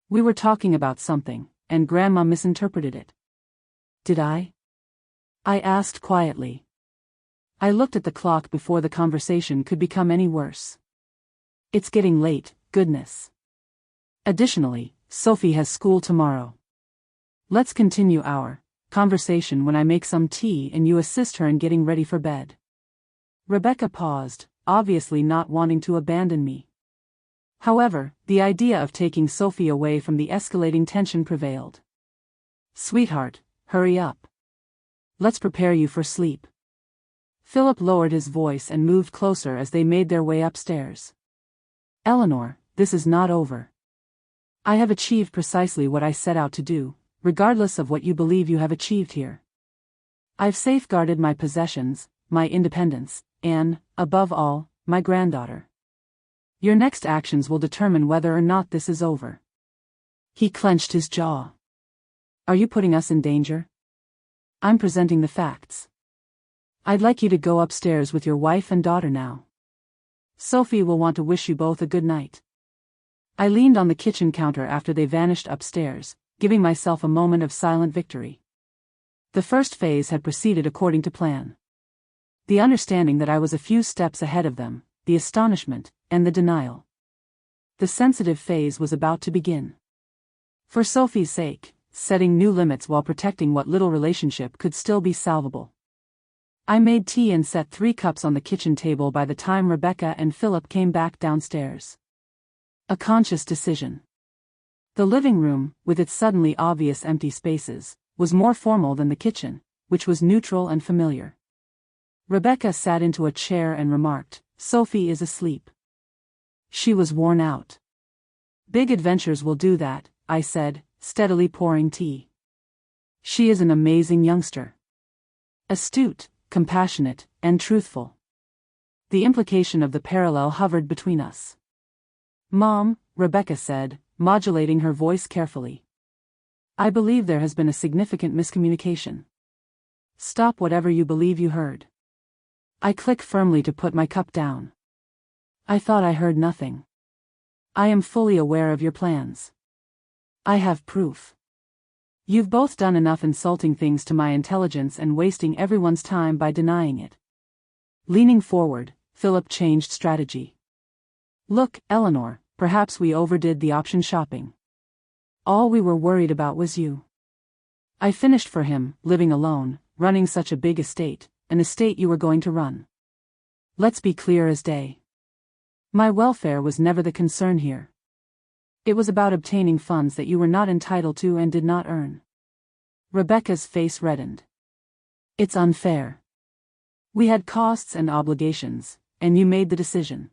We were talking about something, and Grandma misinterpreted it." "Did I?" I asked quietly. I looked at the clock before the conversation could become any worse. "It's getting late, goodness. Additionally, Sophie has school tomorrow. Let's continue our conversation when I make some tea and you assist her in getting ready for bed." Rebecca paused, obviously not wanting to abandon me. However, the idea of taking Sophie away from the escalating tension prevailed. "Sweetheart, hurry up. Let's prepare you for sleep." Philip lowered his voice and moved closer as they made their way upstairs. "Eleanor, this is not over. I have achieved precisely what I set out to do, regardless of what you believe you have achieved here. I've safeguarded my possessions, my independence, and, above all, my granddaughter. Your next actions will determine whether or not this is over." He clenched his jaw. "Are you putting us in danger?" "I'm presenting the facts. I'd like you to go upstairs with your wife and daughter now. Sophie will want to wish you both a good night." I leaned on the kitchen counter after they vanished upstairs, giving myself a moment of silent victory. The first phase had proceeded according to plan. The understanding that I was a few steps ahead of them, the astonishment, and the denial. The sensitive phase was about to begin. For Sophie's sake, setting new limits while protecting what little relationship could still be salvable. I made tea and set 3 cups on the kitchen table by the time Rebecca and Philip came back downstairs. A conscious decision. The living room, with its suddenly obvious empty spaces, was more formal than the kitchen, which was neutral and familiar. Rebecca sat into a chair and remarked, "Sophie is asleep." She was worn out. "Big adventures will do that," I said, steadily pouring tea. "She is an amazing youngster. Astute, compassionate, and truthful." The implication of the parallel hovered between us. "Mom," Rebecca said, modulating her voice carefully. "I believe there has been a significant miscommunication. Stop whatever you believe you heard." I clicked firmly to put my cup down. "I thought I heard nothing. I am fully aware of your plans. I have proof. You've both done enough insulting things to my intelligence and wasting everyone's time by denying it." Leaning forward, Philip changed strategy. "Look, Eleanor, perhaps we overdid the option shopping. All we were worried about was you." I finished for him, living alone, running such a big estate, an estate you were going to run. Let's be clear as day. My welfare was never the concern here. It was about obtaining funds that you were not entitled to and did not earn. Rebecca's face reddened. "It's unfair. We had costs and obligations, and you made the decision."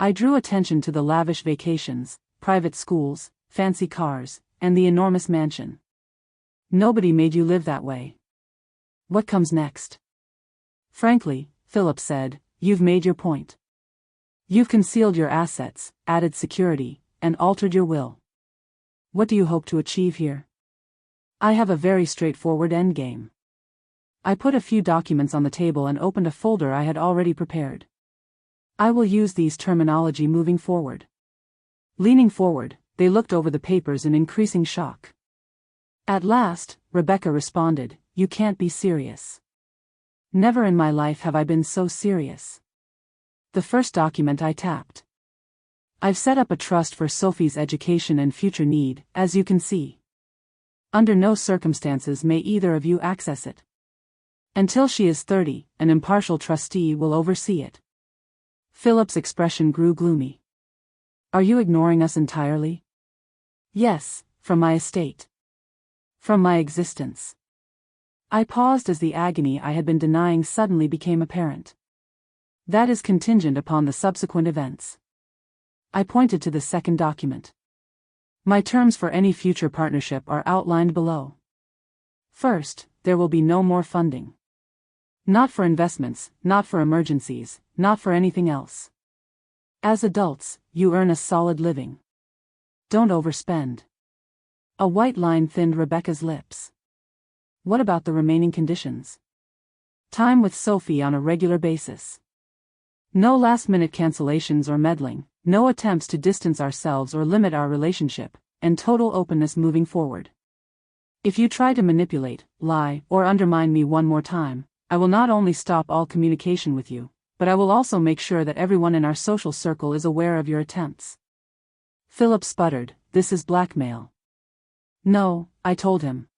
I drew attention to the lavish vacations, private schools, fancy cars, and the enormous mansion. Nobody made you live that way. What comes next? "Frankly," Philip said, "you've made your point. You've concealed your assets, added security, and altered your will. What do you hope to achieve here?" "I have a very straightforward endgame." I put a few documents on the table and opened a folder I had already prepared. I will use these terminology moving forward. Leaning forward, they looked over the papers in increasing shock. At last, Rebecca responded, "You can't be serious." Never in my life have I been so serious. The first document I tapped. I've set up a trust for Sophie's education and future need, as you can see. Under no circumstances may either of you access it. Until she is 30, an impartial trustee will oversee it. Philip's expression grew gloomy. Are you ignoring us entirely? Yes, from my estate. From my existence. I paused as the agony I had been denying suddenly became apparent. That is contingent upon the subsequent events. I pointed to the second document. My terms for any future partnership are outlined below. First, there will be no more funding. Not for investments, not for emergencies, not for anything else. As adults, you earn a solid living. Don't overspend. A white line thinned Rebecca's lips. What about the remaining conditions? Time with Sophie on a regular basis. No last-minute cancellations or meddling, no attempts to distance ourselves or limit our relationship, and total openness moving forward. If you try to manipulate, lie, or undermine me one more time, I will not only stop all communication with you, but I will also make sure that everyone in our social circle is aware of your attempts. Philip sputtered, "This is blackmail." "No," I told him.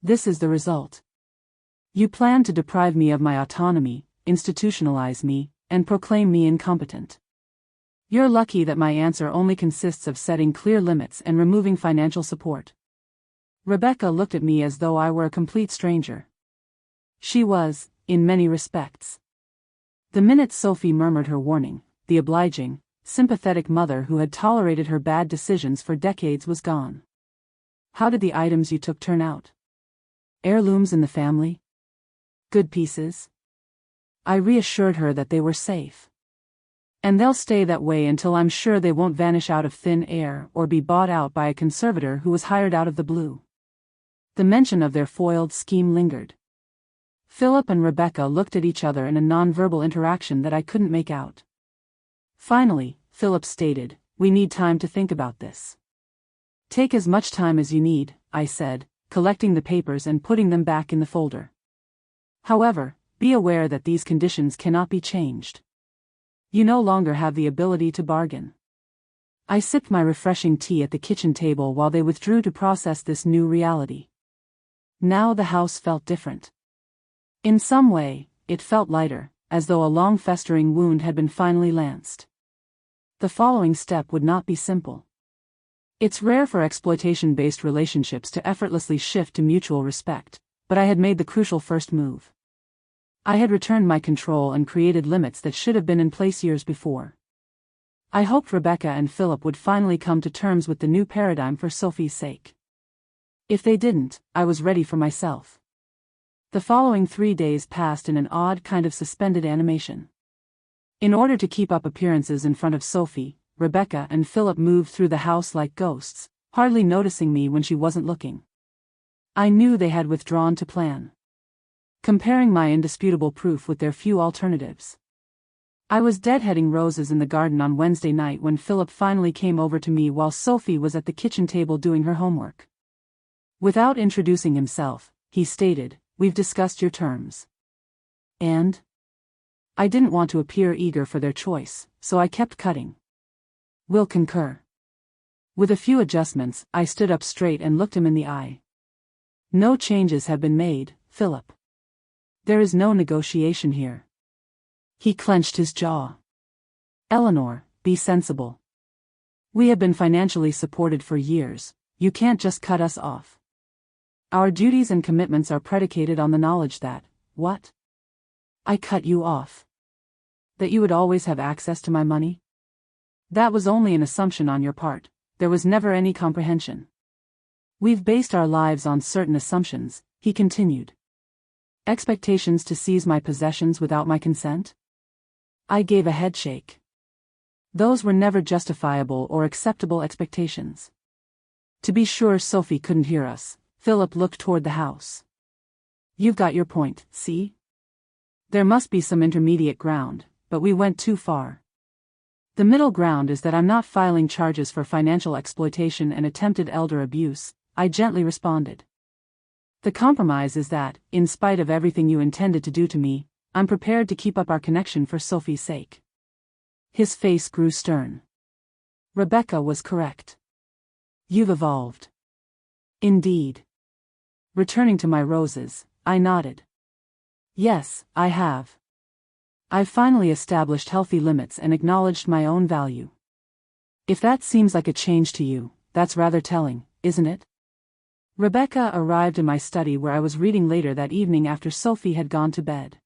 "This is the result. You plan to deprive me of my autonomy, institutionalize me, and proclaim me incompetent. You're lucky that my answer only consists of setting clear limits and removing financial support." Rebecca looked at me as though I were a complete stranger. She was, in many respects. The minute Sophie murmured her warning, the obliging, sympathetic mother who had tolerated her bad decisions for decades was gone. "How did the items you took turn out? Heirlooms in the family? Good pieces?" I reassured her that they were safe. "And they'll stay that way until I'm sure they won't vanish out of thin air or be bought out by a conservator who was hired out of the blue." The mention of their foiled scheme lingered. Philip and Rebecca looked at each other in a nonverbal interaction that I couldn't make out. Finally, Philip stated, "We need time to think about this." "Take as much time as you need," I said, collecting the papers and putting them back in the folder. "However, be aware that these conditions cannot be changed. You no longer have the ability to bargain." I sipped my refreshing tea at the kitchen table while they withdrew to process this new reality. Now the house felt different. In some way, it felt lighter, as though a long festering wound had been finally lanced. The following step would not be simple. It's rare for exploitation-based relationships to effortlessly shift to mutual respect, but I had made the crucial first move. I had returned my control and created limits that should have been in place years before. I hoped Rebecca and Philip would finally come to terms with the new paradigm for Sophie's sake. If they didn't, I was ready for myself. The following 3 days passed in an odd kind of suspended animation. In order to keep up appearances in front of Sophie, Rebecca and Philip moved through the house like ghosts, hardly noticing me when she wasn't looking. I knew they had withdrawn to plan. Comparing my indisputable proof with their few alternatives. I was deadheading roses in the garden on Wednesday night when Philip finally came over to me while Sophie was at the kitchen table doing her homework. Without introducing himself, he stated, "We've discussed your terms." And? I didn't want to appear eager for their choice, so I kept cutting. "Will concur." With a few adjustments, I stood up straight and looked him in the eye. "No changes have been made, Philip. There is no negotiation here." He clenched his jaw. "Eleanor, be sensible. We have been financially supported for years, you can't just cut us off. Our duties and commitments are predicated on the knowledge that, what? I cut you off. That you would always have access to my money? That was only an assumption on your part, there was never any comprehension. We've based our lives on certain assumptions," he continued. "Expectations to seize my possessions without my consent?" I gave a headshake. Those were never justifiable or acceptable expectations. To be sure Sophie couldn't hear us, Philip looked toward the house. "You've got your point, see? There must be some intermediate ground, but we went too far. The middle ground is that I'm not filing charges for financial exploitation and attempted elder abuse, I gently responded. The compromise is that, in spite of everything you intended to do to me, I'm prepared to keep up our connection for Sophie's sake. His face grew stern. Rebecca was correct. You've evolved. Indeed. Returning to my roses, I nodded. Yes, I have. I've finally established healthy limits and acknowledged my own value. If that seems like a change to you, that's rather telling, isn't it? Rebecca arrived in my study where I was reading later that evening after Sophie had gone to bed.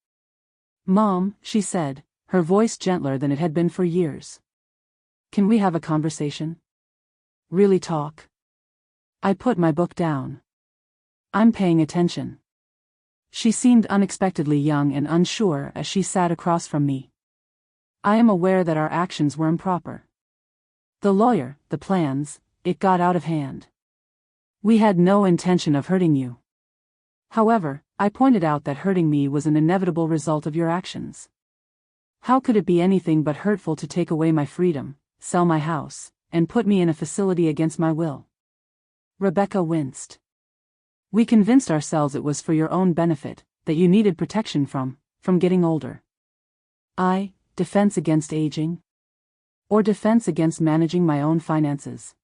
Mom, she said, her voice gentler than it had been for years. Can we have a conversation? Really talk? I put my book down. I'm paying attention. She seemed unexpectedly young and unsure as she sat across from me. I am aware that our actions were improper. The lawyer, the plans, it got out of hand. We had no intention of hurting you. However, I pointed out that hurting me was an inevitable result of your actions. How could it be anything but hurtful to take away my freedom, sell my house, and put me in a facility against my will? Rebecca winced. We convinced ourselves it was for your own benefit, that you needed protection from getting older. Defense against aging? Or defense against managing my own finances?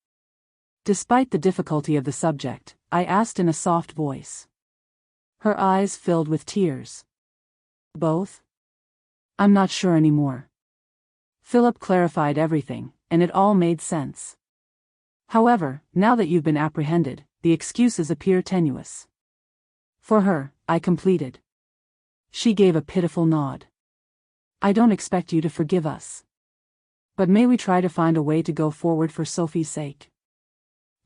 Despite the difficulty of the subject, I asked in a soft voice. Her eyes filled with tears. Both? I'm not sure anymore. Philip clarified everything, and it all made sense. However, now that you've been apprehended, the excuses appear tenuous. For her, I completed. She gave a pitiful nod. I don't expect you to forgive us. But may we try to find a way to go forward for Sophie's sake?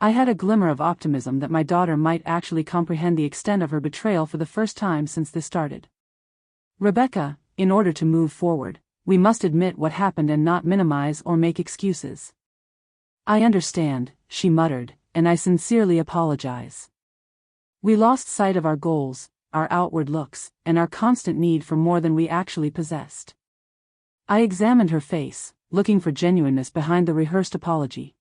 I had a glimmer of optimism that my daughter might actually comprehend the extent of her betrayal for the first time since this started. Rebecca, in order to move forward, we must admit what happened and not minimize or make excuses. I understand, she muttered, and I sincerely apologize. We lost sight of our goals, our outward looks, and our constant need for more than we actually possessed. I examined her face, looking for genuineness behind the rehearsed apology.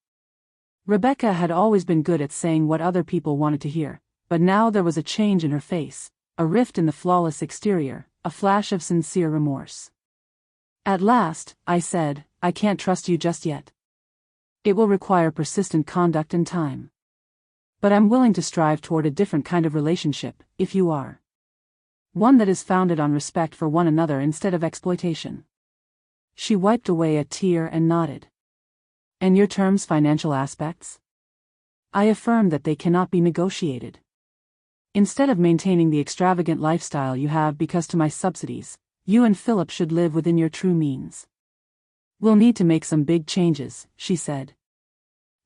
Rebecca had always been good at saying what other people wanted to hear, but now there was a change in her face, a rift in the flawless exterior, a flash of sincere remorse. At last, I said, I can't trust you just yet. It will require persistent conduct and time. But I'm willing to strive toward a different kind of relationship, if you are. One that is founded on respect for one another instead of exploitation. She wiped away a tear and nodded. And your terms' financial aspects? I affirm that they cannot be negotiated. Instead of maintaining the extravagant lifestyle you have because to my subsidies, you and Philip should live within your true means. We'll need to make some big changes, she said.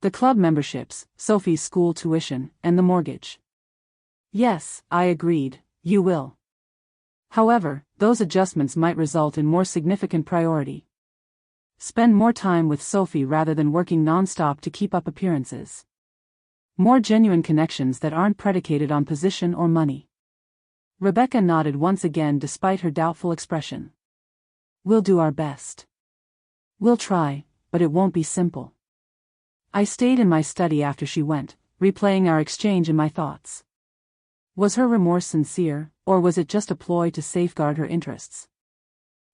The club memberships, Sophie's school tuition, and the mortgage. Yes, I agreed, you will. However, those adjustments might result in more significant priority. Spend more time with Sophie rather than working non-stop to keep up appearances. More genuine connections that aren't predicated on position or money. Rebecca nodded once again despite her doubtful expression. We'll do our best. We'll try, but it won't be simple. I stayed in my study after she went, replaying our exchange in my thoughts. Was her remorse sincere, or was it just a ploy to safeguard her interests?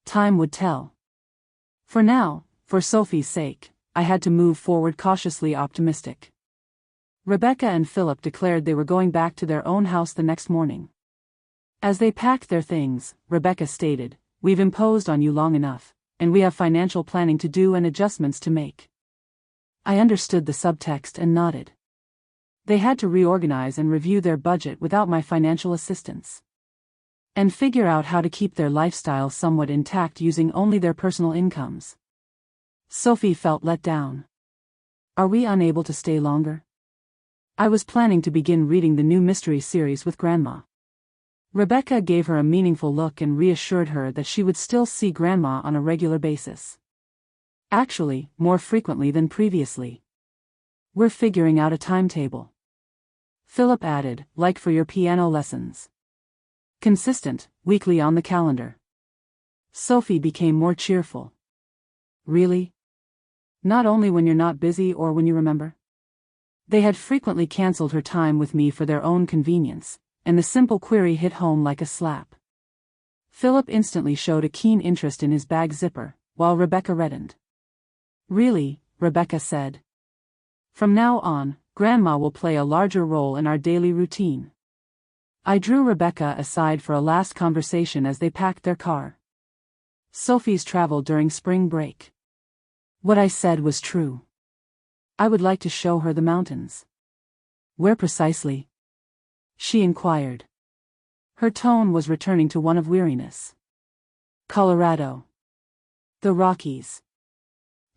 Time would tell. For now, for Sophie's sake, I had to move forward cautiously optimistic. Rebecca and Philip declared they were going back to their own house the next morning. As they packed their things, Rebecca stated, "We've imposed on you long enough, and we have financial planning to do and adjustments to make." I understood the subtext and nodded. They had to reorganize and review their budget without my financial assistance. And figure out how to keep their lifestyle somewhat intact using only their personal incomes. Sophie felt let down. Are we unable to stay longer? I was planning to begin reading the new mystery series with Grandma. Rebecca gave her a meaningful look and reassured her that she would still see Grandma on a regular basis. Actually, more frequently than previously. We're figuring out a timetable. Philip added, like for your piano lessons. Consistent, weekly on the calendar. Sophie became more cheerful. Really? Not only when you're not busy or when you remember? They had frequently cancelled her time with me for their own convenience, and the simple query hit home like a slap. Philip instantly showed a keen interest in his bag zipper, while Rebecca reddened. Really, Rebecca said. From now on, Grandma will play a larger role in our daily routine. I drew Rebecca aside for a last conversation as they packed their car. Sophie's travel during spring break. What I said was true. I would like to show her the mountains. Where precisely? She inquired. Her tone was returning to one of weariness. Colorado. The Rockies.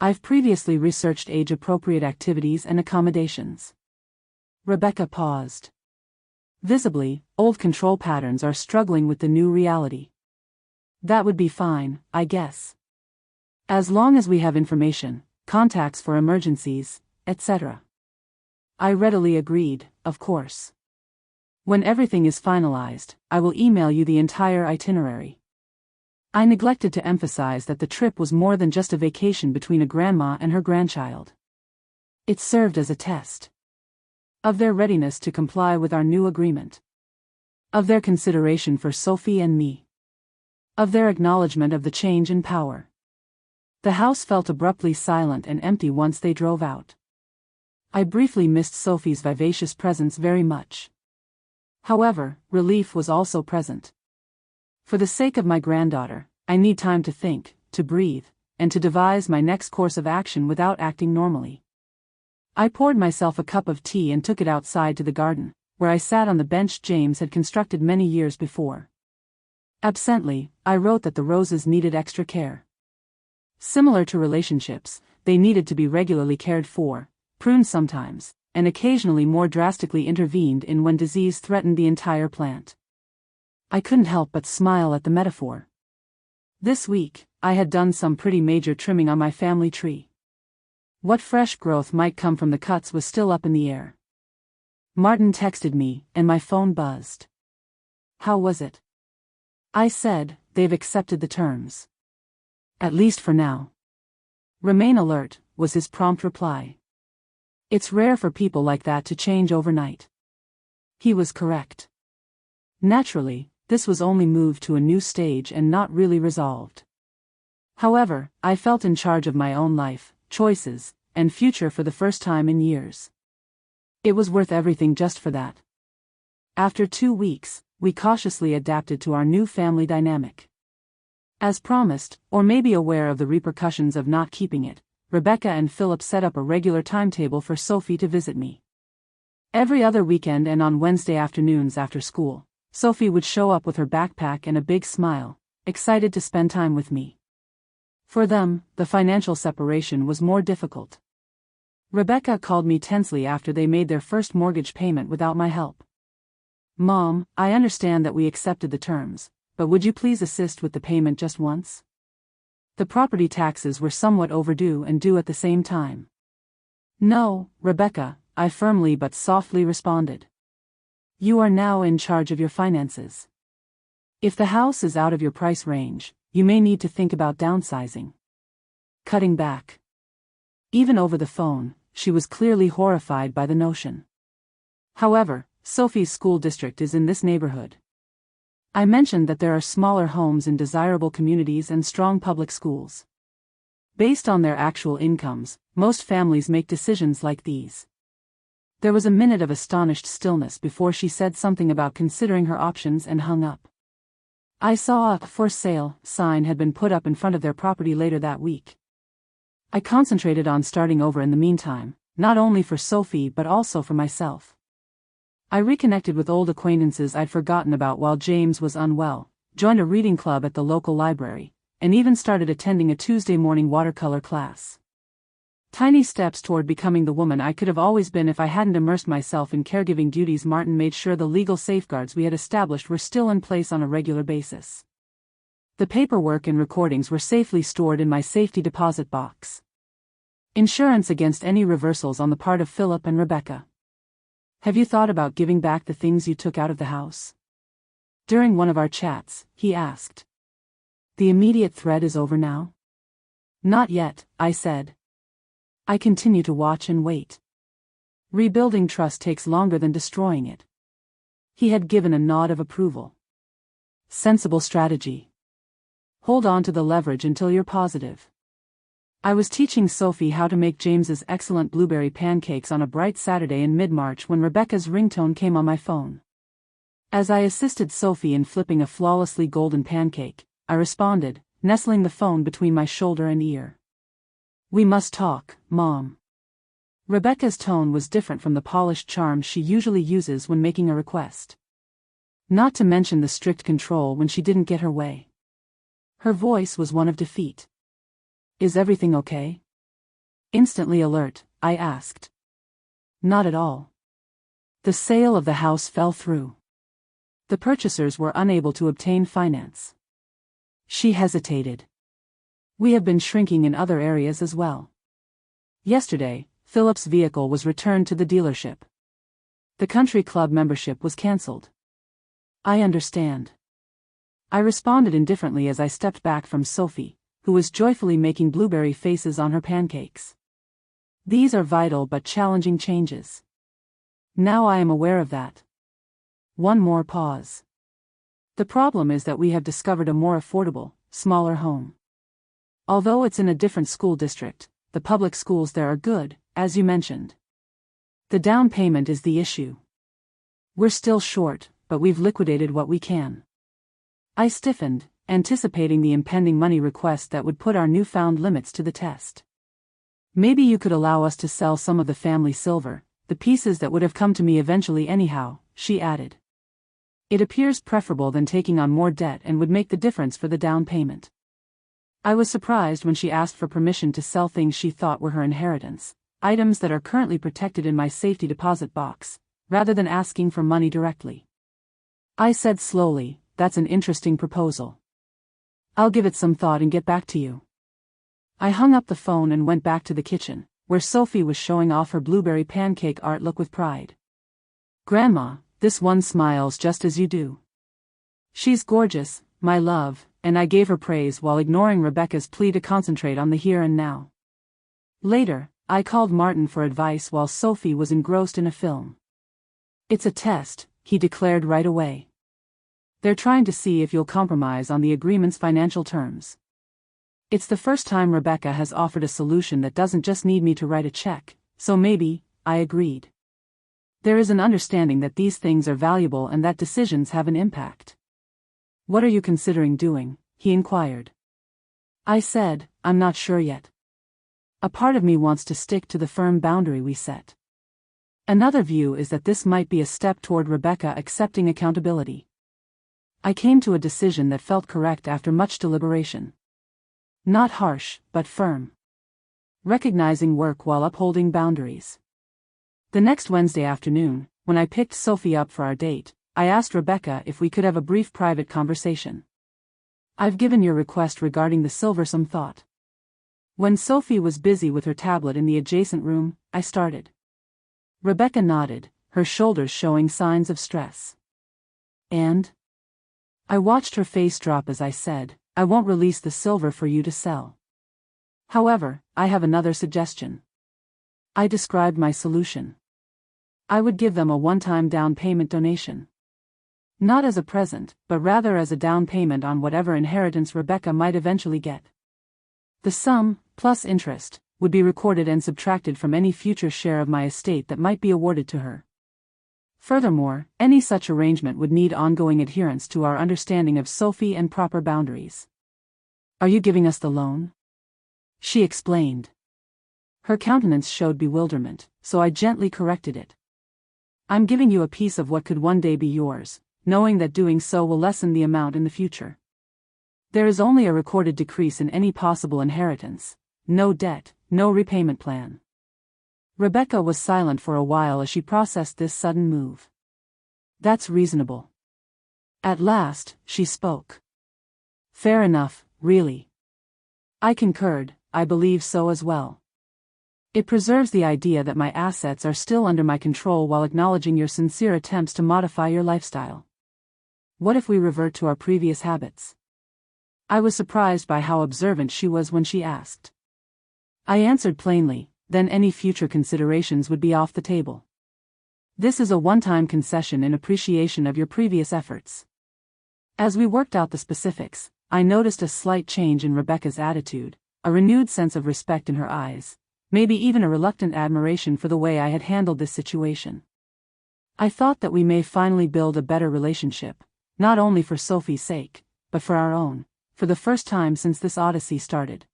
I've previously researched age-appropriate activities and accommodations. Rebecca paused. Visibly, old control patterns are struggling with the new reality. That would be fine, I guess. As long as we have information, contacts for emergencies, etc. I readily agreed, of course. When everything is finalized, I will email you the entire itinerary. I neglected to emphasize that the trip was more than just a vacation between a grandma and her grandchild. It served as a test of their readiness to comply with our new agreement, of their consideration for Sophie and me, of their acknowledgement of the change in power. The house felt abruptly silent and empty once they drove out. I briefly missed Sophie's vivacious presence very much. However, relief was also present. For the sake of my granddaughter, I need time to think, to breathe, and to devise my next course of action without acting normally. I poured myself a cup of tea and took it outside to the garden, where I sat on the bench James had constructed many years before. Absently, I wrote that the roses needed extra care. Similar to relationships, they needed to be regularly cared for, pruned sometimes, and occasionally more drastically intervened in when disease threatened the entire plant. I couldn't help but smile at the metaphor. This week, I had done some pretty major trimming on my family tree. What fresh growth might come from the cuts was still up in the air. Martin texted me, and my phone buzzed. How was it? I said, they've accepted the terms. At least for now. Remain alert, was his prompt reply. It's rare for people like that to change overnight. He was correct. Naturally, this was only moved to a new stage and not really resolved. However, I felt in charge of my own life, choices, and future for the first time in years. It was worth everything just for that. After 2 weeks, we cautiously adapted to our new family dynamic. As promised, or maybe aware of the repercussions of not keeping it, Rebecca and Philip set up a regular timetable for Sophie to visit me. Every other weekend and on Wednesday afternoons after school, Sophie would show up with her backpack and a big smile, excited to spend time with me. For them, the financial separation was more difficult. Rebecca called me tensely after they made their first mortgage payment without my help. Mom, I understand that we accepted the terms, but would you please assist with the payment just once? The property taxes were somewhat overdue and due at the same time. No, Rebecca, I firmly but softly responded. You are now in charge of your finances. If the house is out of your price range, you may need to think about downsizing. Cutting back. Even over the phone, she was clearly horrified by the notion. However, Sophie's school district is in this neighborhood. I mentioned that there are smaller homes in desirable communities and strong public schools. Based on their actual incomes, most families make decisions like these. There was a minute of astonished stillness before she said something about considering her options and hung up. I saw a "for sale" sign had been put up in front of their property later that week. I concentrated on starting over in the meantime, not only for Sophie but also for myself. I reconnected with old acquaintances I'd forgotten about while James was unwell, joined a reading club at the local library, and even started attending a Tuesday morning watercolor class. Tiny steps toward becoming the woman I could have always been if I hadn't immersed myself in caregiving duties. Martin made sure the legal safeguards we had established were still in place on a regular basis. The paperwork and recordings were safely stored in my safety deposit box. Insurance against any reversals on the part of Philip and Rebecca. Have you thought about giving back the things you took out of the house? During one of our chats, he asked. The immediate threat is over now? Not yet, I said. I continue to watch and wait. Rebuilding trust takes longer than destroying it. He had given a nod of approval. Sensible strategy. Hold on to the leverage until you're positive. I was teaching Sophie how to make James's excellent blueberry pancakes on a bright Saturday in mid-March when Rebecca's ringtone came on my phone. As I assisted Sophie in flipping a flawlessly golden pancake, I responded, nestling the phone between my shoulder and ear. We must talk, Mom. Rebecca's tone was different from the polished charm she usually uses when making a request. Not to mention the strict control when she didn't get her way. Her voice was one of defeat. Is everything okay? Instantly alert, I asked. Not at all. The sale of the house fell through. The purchasers were unable to obtain finance. She hesitated. We have been shrinking in other areas as well. Yesterday, Philip's vehicle was returned to the dealership. The country club membership was cancelled. I understand. I responded indifferently as I stepped back from Sophie, who was joyfully making blueberry faces on her pancakes. These are vital but challenging changes. Now I am aware of that. One more pause. The problem is that we have discovered a more affordable, smaller home. Although it's in a different school district, the public schools there are good, as you mentioned. The down payment is the issue. We're still short, but we've liquidated what we can. I stiffened, anticipating the impending money request that would put our newfound limits to the test. Maybe you could allow us to sell some of the family silver, the pieces that would have come to me eventually anyhow, she added. It appears preferable than taking on more debt and would make the difference for the down payment. I was surprised when she asked for permission to sell things she thought were her inheritance, items that are currently protected in my safety deposit box, rather than asking for money directly. I said slowly, that's an interesting proposal. I'll give it some thought and get back to you. I hung up the phone and went back to the kitchen, where Sophie was showing off her blueberry pancake art look with pride. Grandma, this one smiles just as you do. She's gorgeous, my love, and I gave her praise while ignoring Rebecca's plea to concentrate on the here and now. Later, I called Martin for advice while Sophie was engrossed in a film. It's a test, he declared right away. They're trying to see if you'll compromise on the agreement's financial terms. It's the first time Rebecca has offered a solution that doesn't just need me to write a check, so maybe, I agreed. There is an understanding that these things are valuable and that decisions have an impact. What are you considering doing? He inquired. I said, I'm not sure yet. A part of me wants to stick to the firm boundary we set. Another view is that this might be a step toward Rebecca accepting accountability. I came to a decision that felt correct after much deliberation. Not harsh, but firm. Recognizing work while upholding boundaries. The next Wednesday afternoon, when I picked Sophie up for our date, I asked Rebecca if we could have a brief private conversation. I've given your request regarding the silver some thought. When Sophie was busy with her tablet in the adjacent room, I started. Rebecca nodded, her shoulders showing signs of stress. And? I watched her face drop as I said, I won't release the silver for you to sell. However, I have another suggestion. I described my solution. I would give them a one-time down payment donation. Not as a present, but rather as a down payment on whatever inheritance Rebecca might eventually get. The sum, plus interest, would be recorded and subtracted from any future share of my estate that might be awarded to her. Furthermore, any such arrangement would need ongoing adherence to our understanding of Sophie and proper boundaries. Are you giving us the loan? She explained. Her countenance showed bewilderment, so I gently corrected it. I'm giving you a piece of what could one day be yours, knowing that doing so will lessen the amount in the future. There is only a recorded decrease in any possible inheritance, no debt, no repayment plan. Rebecca was silent for a while as she processed this sudden move. That's reasonable. At last, she spoke. Fair enough, really. I concurred, I believe so as well. It preserves the idea that my assets are still under my control while acknowledging your sincere attempts to modify your lifestyle. What if we revert to our previous habits? I was surprised by how observant she was when she asked. I answered plainly, then any future considerations would be off the table. This is a one-time concession in appreciation of your previous efforts. As we worked out the specifics, I noticed a slight change in Rebecca's attitude, a renewed sense of respect in her eyes, maybe even a reluctant admiration for the way I had handled this situation. I thought that we may finally build a better relationship, not only for Sophie's sake, but for our own, for the first time since this odyssey started.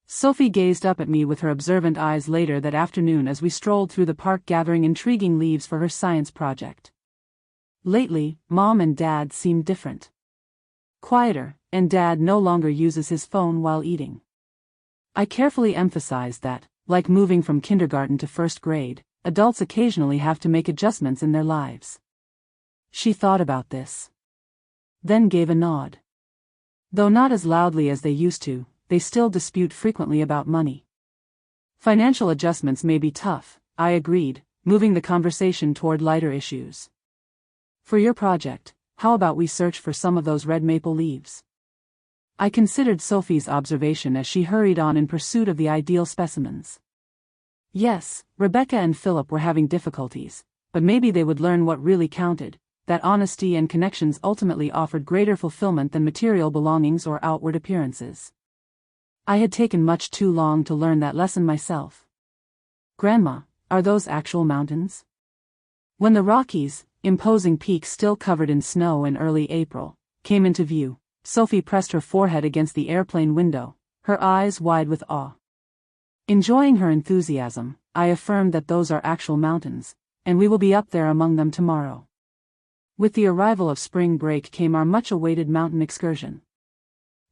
Sophie gazed up at me with her observant eyes later that afternoon as we strolled through the park gathering intriguing leaves for her science project. Lately, Mom and Dad seemed different. Quieter, and Dad no longer uses his phone while eating. I carefully emphasized that, like moving from kindergarten to first grade, adults occasionally have to make adjustments in their lives. She thought about this. Then gave a nod. Though not as loudly as they used to, they still dispute frequently about money. Financial adjustments may be tough, I agreed, moving the conversation toward lighter issues. For your project, how about we search for some of those red maple leaves? I considered Sophie's observation as she hurried on in pursuit of the ideal specimens. Yes, Rebecca and Philip were having difficulties, but maybe they would learn what really counted, that honesty and connections ultimately offered greater fulfillment than material belongings or outward appearances. I had taken much too long to learn that lesson myself. Grandma, are those actual mountains? When the Rockies, imposing peaks still covered in snow in early April, came into view, Sophie pressed her forehead against the airplane window, her eyes wide with awe. Enjoying her enthusiasm, I affirmed that those are actual mountains, and we will be up there among them tomorrow. With the arrival of spring break came our much-awaited mountain excursion.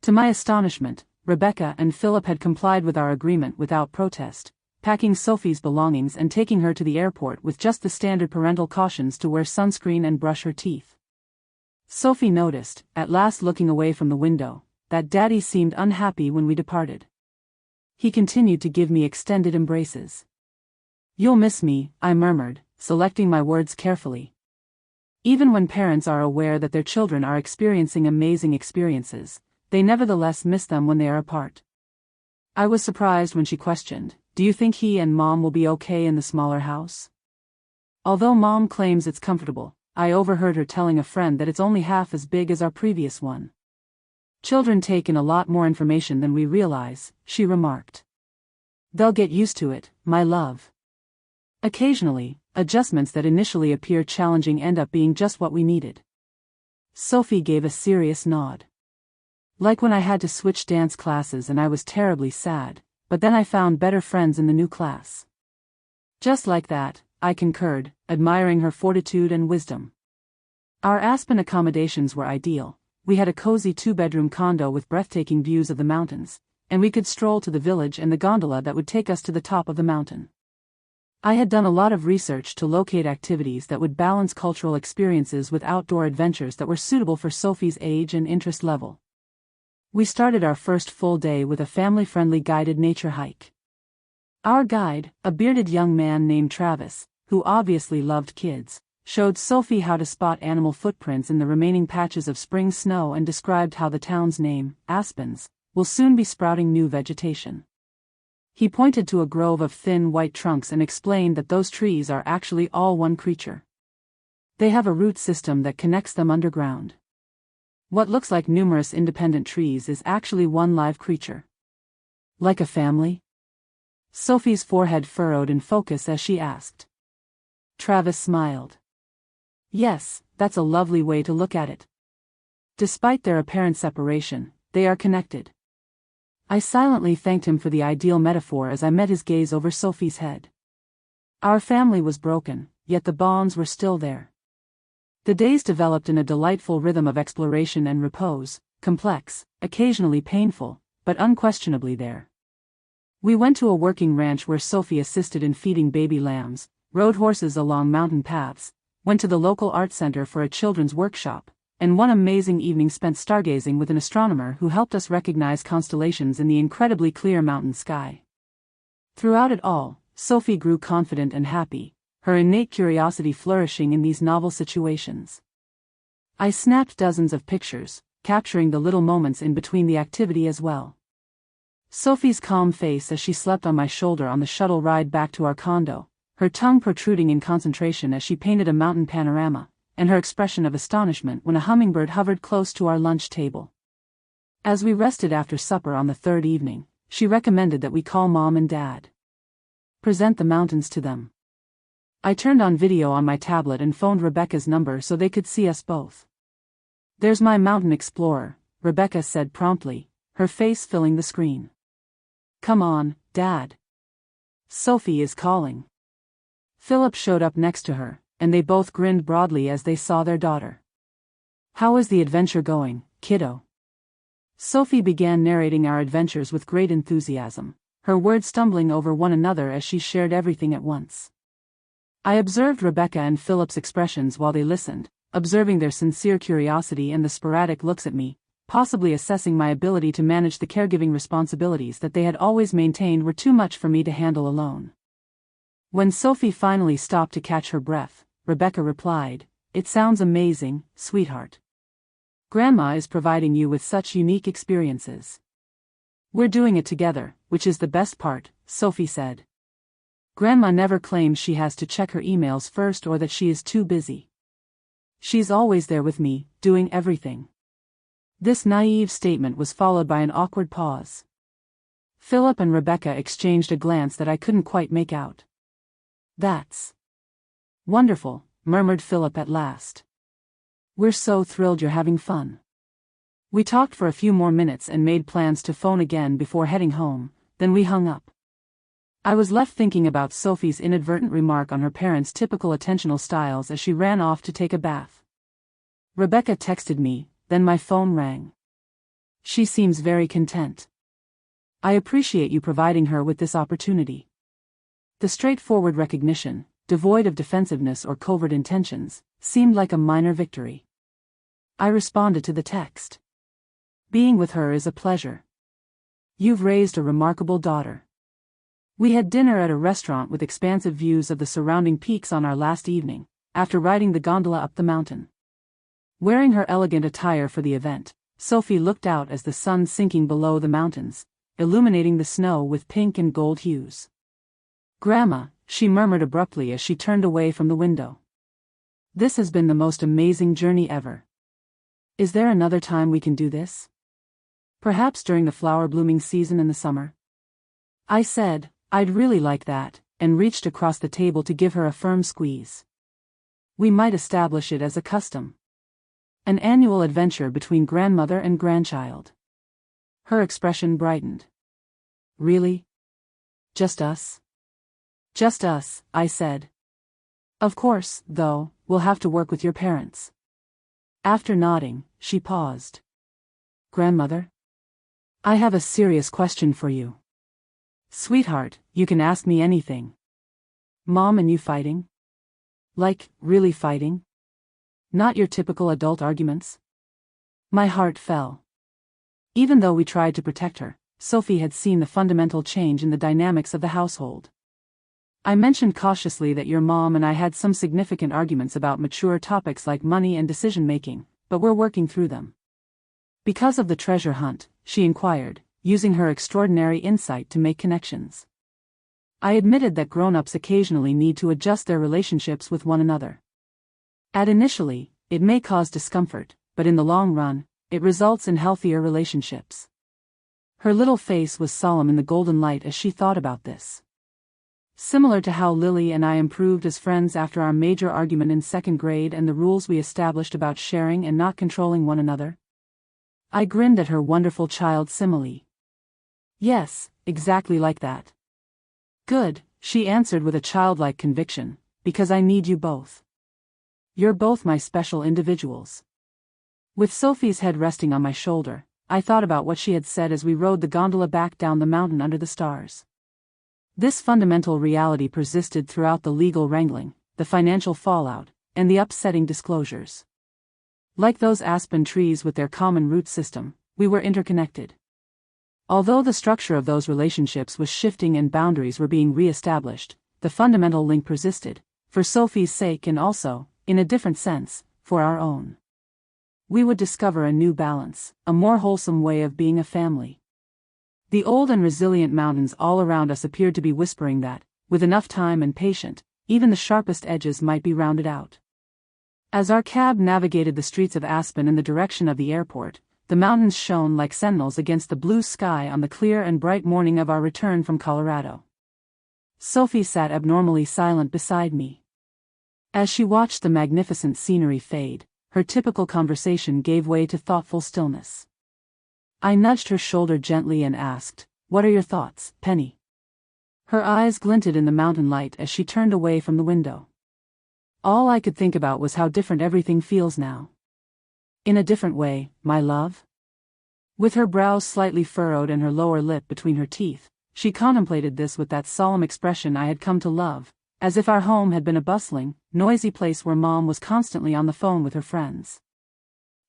To my astonishment, Rebecca and Philip had complied with our agreement without protest, packing Sophie's belongings and taking her to the airport with just the standard parental cautions to wear sunscreen and brush her teeth. Sophie noticed, at last looking away from the window, that Daddy seemed unhappy when we departed. He continued to give me extended embraces. "You'll miss me," I murmured, selecting my words carefully. Even when parents are aware that their children are experiencing amazing experiences, they nevertheless miss them when they are apart. I was surprised when she questioned, "Do you think he and Mom will be okay in the smaller house?" Although Mom claims it's comfortable, I overheard her telling a friend that it's only half as big as our previous one. "Children take in a lot more information than we realize," she remarked. "They'll get used to it, my love." Occasionally, adjustments that initially appear challenging end up being just what we needed. Sophie gave a serious nod. Like when I had to switch dance classes and I was terribly sad, but then I found better friends in the new class. Just like that, I concurred, admiring her fortitude and wisdom. Our Aspen accommodations were ideal. We had a cozy 2-bedroom condo with breathtaking views of the mountains, and we could stroll to the village and the gondola that would take us to the top of the mountain. I had done a lot of research to locate activities that would balance cultural experiences with outdoor adventures that were suitable for Sophie's age and interest level. We started our first full day with a family-friendly guided nature hike. Our guide, a bearded young man named Travis, who obviously loved kids, showed Sophie how to spot animal footprints in the remaining patches of spring snow and described how the town's name, Aspens, will soon be sprouting new vegetation. He pointed to a grove of thin white trunks and explained that those trees are actually all one creature. They have a root system that connects them underground. What looks like numerous independent trees is actually one live creature. Like a family? Sophie's forehead furrowed in focus as she asked. Travis smiled. Yes, that's a lovely way to look at it. Despite their apparent separation, they are connected. I silently thanked him for the ideal metaphor as I met his gaze over Sophie's head. Our family was broken, yet the bonds were still there. The days developed in a delightful rhythm of exploration and repose, complex, occasionally painful, but unquestionably there. We went to a working ranch where Sophie assisted in feeding baby lambs, rode horses along mountain paths, went to the local art center for a children's workshop, and one amazing evening spent stargazing with an astronomer who helped us recognize constellations in the incredibly clear mountain sky. Throughout it all, Sophie grew confident and happy, her innate curiosity flourishing in these novel situations. I snapped dozens of pictures, capturing the little moments in between the activity as well. Sophie's calm face as she slept on my shoulder on the shuttle ride back to our condo, her tongue protruding in concentration as she painted a mountain panorama, and her expression of astonishment when a hummingbird hovered close to our lunch table. As we rested after supper on the third evening, she recommended that we call Mom and Dad. Present the mountains to them. I turned on video on my tablet and phoned Rebecca's number so they could see us both. "There's my mountain explorer," Rebecca said promptly, her face filling the screen. "Come on, Dad. Sophie is calling." Philip showed up next to her, and they both grinned broadly as they saw their daughter. "How is the adventure going, kiddo?" Sophie began narrating our adventures with great enthusiasm, her words stumbling over one another as she shared everything at once. I observed Rebecca and Philip's expressions while they listened, observing their sincere curiosity and the sporadic looks at me, possibly assessing my ability to manage the caregiving responsibilities that they had always maintained were too much for me to handle alone. When Sophie finally stopped to catch her breath, Rebecca replied, "It sounds amazing, sweetheart. Grandma is providing you with such unique experiences. We're doing it together, which is the best part," Sophie said. "Grandma never claims she has to check her emails first or that she is too busy. She's always there with me, doing everything." This naive statement was followed by an awkward pause. Philip and Rebecca exchanged a glance that I couldn't quite make out. "That's wonderful," murmured Philip at last. "We're so thrilled you're having fun." We talked for a few more minutes and made plans to phone again before heading home, then we hung up. I was left thinking about Sophie's inadvertent remark on her parents' typical attentional styles as she ran off to take a bath. Rebecca texted me, then my phone rang. "She seems very content. I appreciate you providing her with this opportunity." The straightforward recognition, devoid of defensiveness or covert intentions, seemed like a minor victory. I responded to the text. "Being with her is a pleasure. You've raised a remarkable daughter." We had dinner at a restaurant with expansive views of the surrounding peaks on our last evening, after riding the gondola up the mountain. Wearing her elegant attire for the event, Sophie looked out as the sun sinking below the mountains, illuminating the snow with pink and gold hues. "Grandma," she murmured abruptly as she turned away from the window. "This has been the most amazing journey ever. Is there another time we can do this? Perhaps during the flower-blooming season in the summer?" I said, "I'd really like that," and reached across the table to give her a firm squeeze. "We might establish it as a custom. An annual adventure between grandmother and grandchild." Her expression brightened. "Really? Just us?" "Just us," I said. "Of course, though, we'll have to work with your parents." After nodding, she paused. "Grandmother? I have a serious question for you." "Sweetheart, you can ask me anything." "Mom and you fighting? Like, really fighting? Not your typical adult arguments?" My heart fell. Even though we tried to protect her, Sophie had seen the fundamental change in the dynamics of the household. I mentioned cautiously that your mom and I had some significant arguments about mature topics like money and decision-making, but we're working through them. "Because of the treasure hunt?" she inquired, using her extraordinary insight to make connections. I admitted that grown-ups occasionally need to adjust their relationships with one another. Initially, it may cause discomfort, but in the long run, it results in healthier relationships. Her little face was solemn in the golden light as she thought about this. Similar to how Lily and I improved as friends after our major argument in second grade and the rules we established about sharing and not controlling one another. I grinned at her wonderful child simile. "Yes, exactly like that." "Good," she answered with a childlike conviction, "because I need you both. You're both my special individuals." With Sophie's head resting on my shoulder, I thought about what she had said as we rode the gondola back down the mountain under the stars. This fundamental reality persisted throughout the legal wrangling, the financial fallout, and the upsetting disclosures. Like those aspen trees with their common root system, we were interconnected. Although the structure of those relationships was shifting and boundaries were being re-established, the fundamental link persisted, for Sophie's sake and also, in a different sense, for our own. We would discover a new balance, a more wholesome way of being a family. The old and resilient mountains all around us appeared to be whispering that, with enough time and patience, even the sharpest edges might be rounded out. As our cab navigated the streets of Aspen in the direction of the airport, the mountains shone like sentinels against the blue sky on the clear and bright morning of our return from Colorado. Sophie sat abnormally silent beside me. As she watched the magnificent scenery fade, her typical conversation gave way to thoughtful stillness. I nudged her shoulder gently and asked, "What are your thoughts, Penny?" Her eyes glinted in the mountain light as she turned away from the window. All I could think about was how different everything feels now. In a different way, my love? With her brows slightly furrowed and her lower lip between her teeth, she contemplated this with that solemn expression I had come to love, as if our home had been a bustling, noisy place where Mom was constantly on the phone with her friends.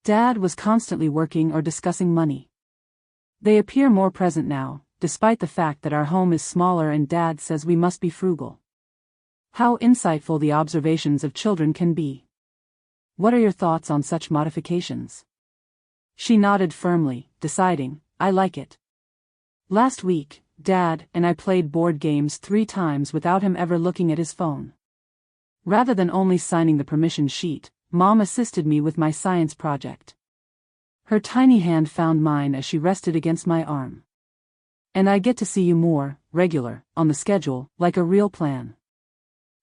Dad was constantly working or discussing money. They appear more present now, despite the fact that our home is smaller and Dad says we must be frugal. How insightful the observations of children can be. What are your thoughts on such modifications? She nodded firmly, deciding, I like it. Last week, Dad and I played board games 3 times without him ever looking at his phone. Rather than only signing the permission sheet, Mom assisted me with my science project. Her tiny hand found mine as she rested against my arm. And I get to see you more, regular, on the schedule, like a real plan.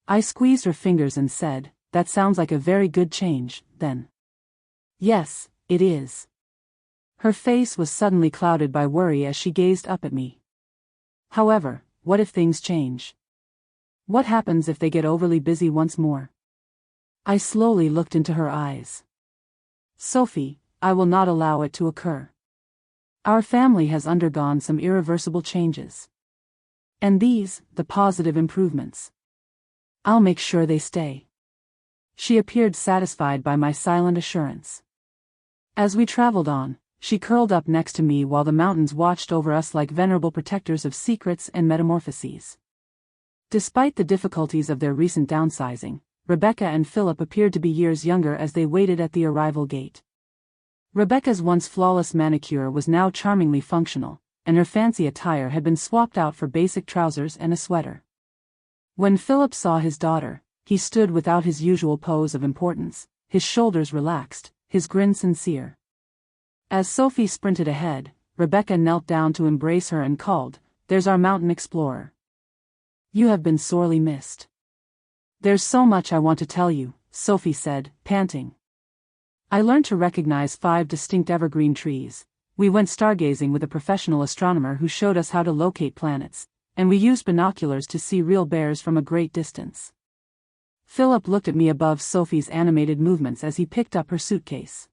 I squeezed her fingers and said, that sounds like a very good change, then. Yes, it is. Her face was suddenly clouded by worry as she gazed up at me. However, what if things change? What happens if they get overly busy once more? I slowly looked into her eyes. Sophie, I will not allow it to occur. Our family has undergone some irreversible changes. And these, the positive improvements. I'll make sure they stay. She appeared satisfied by my silent assurance. As we traveled on, she curled up next to me while the mountains watched over us like venerable protectors of secrets and metamorphoses. Despite the difficulties of their recent downsizing, Rebecca and Philip appeared to be years younger as they waited at the arrival gate. Rebecca's once flawless manicure was now charmingly functional, and her fancy attire had been swapped out for basic trousers and a sweater. When Philip saw his daughter, he stood without his usual pose of importance, his shoulders relaxed, his grin sincere. As Sophie sprinted ahead, Rebecca knelt down to embrace her and called, "There's our mountain explorer. You have been sorely missed." "There's so much I want to tell you," Sophie said, panting. I learned to recognize 5 distinct evergreen trees. We went stargazing with a professional astronomer who showed us how to locate planets, and we used binoculars to see real bears from a great distance. Philip looked at me above Sophie's animated movements as he picked up her suitcase.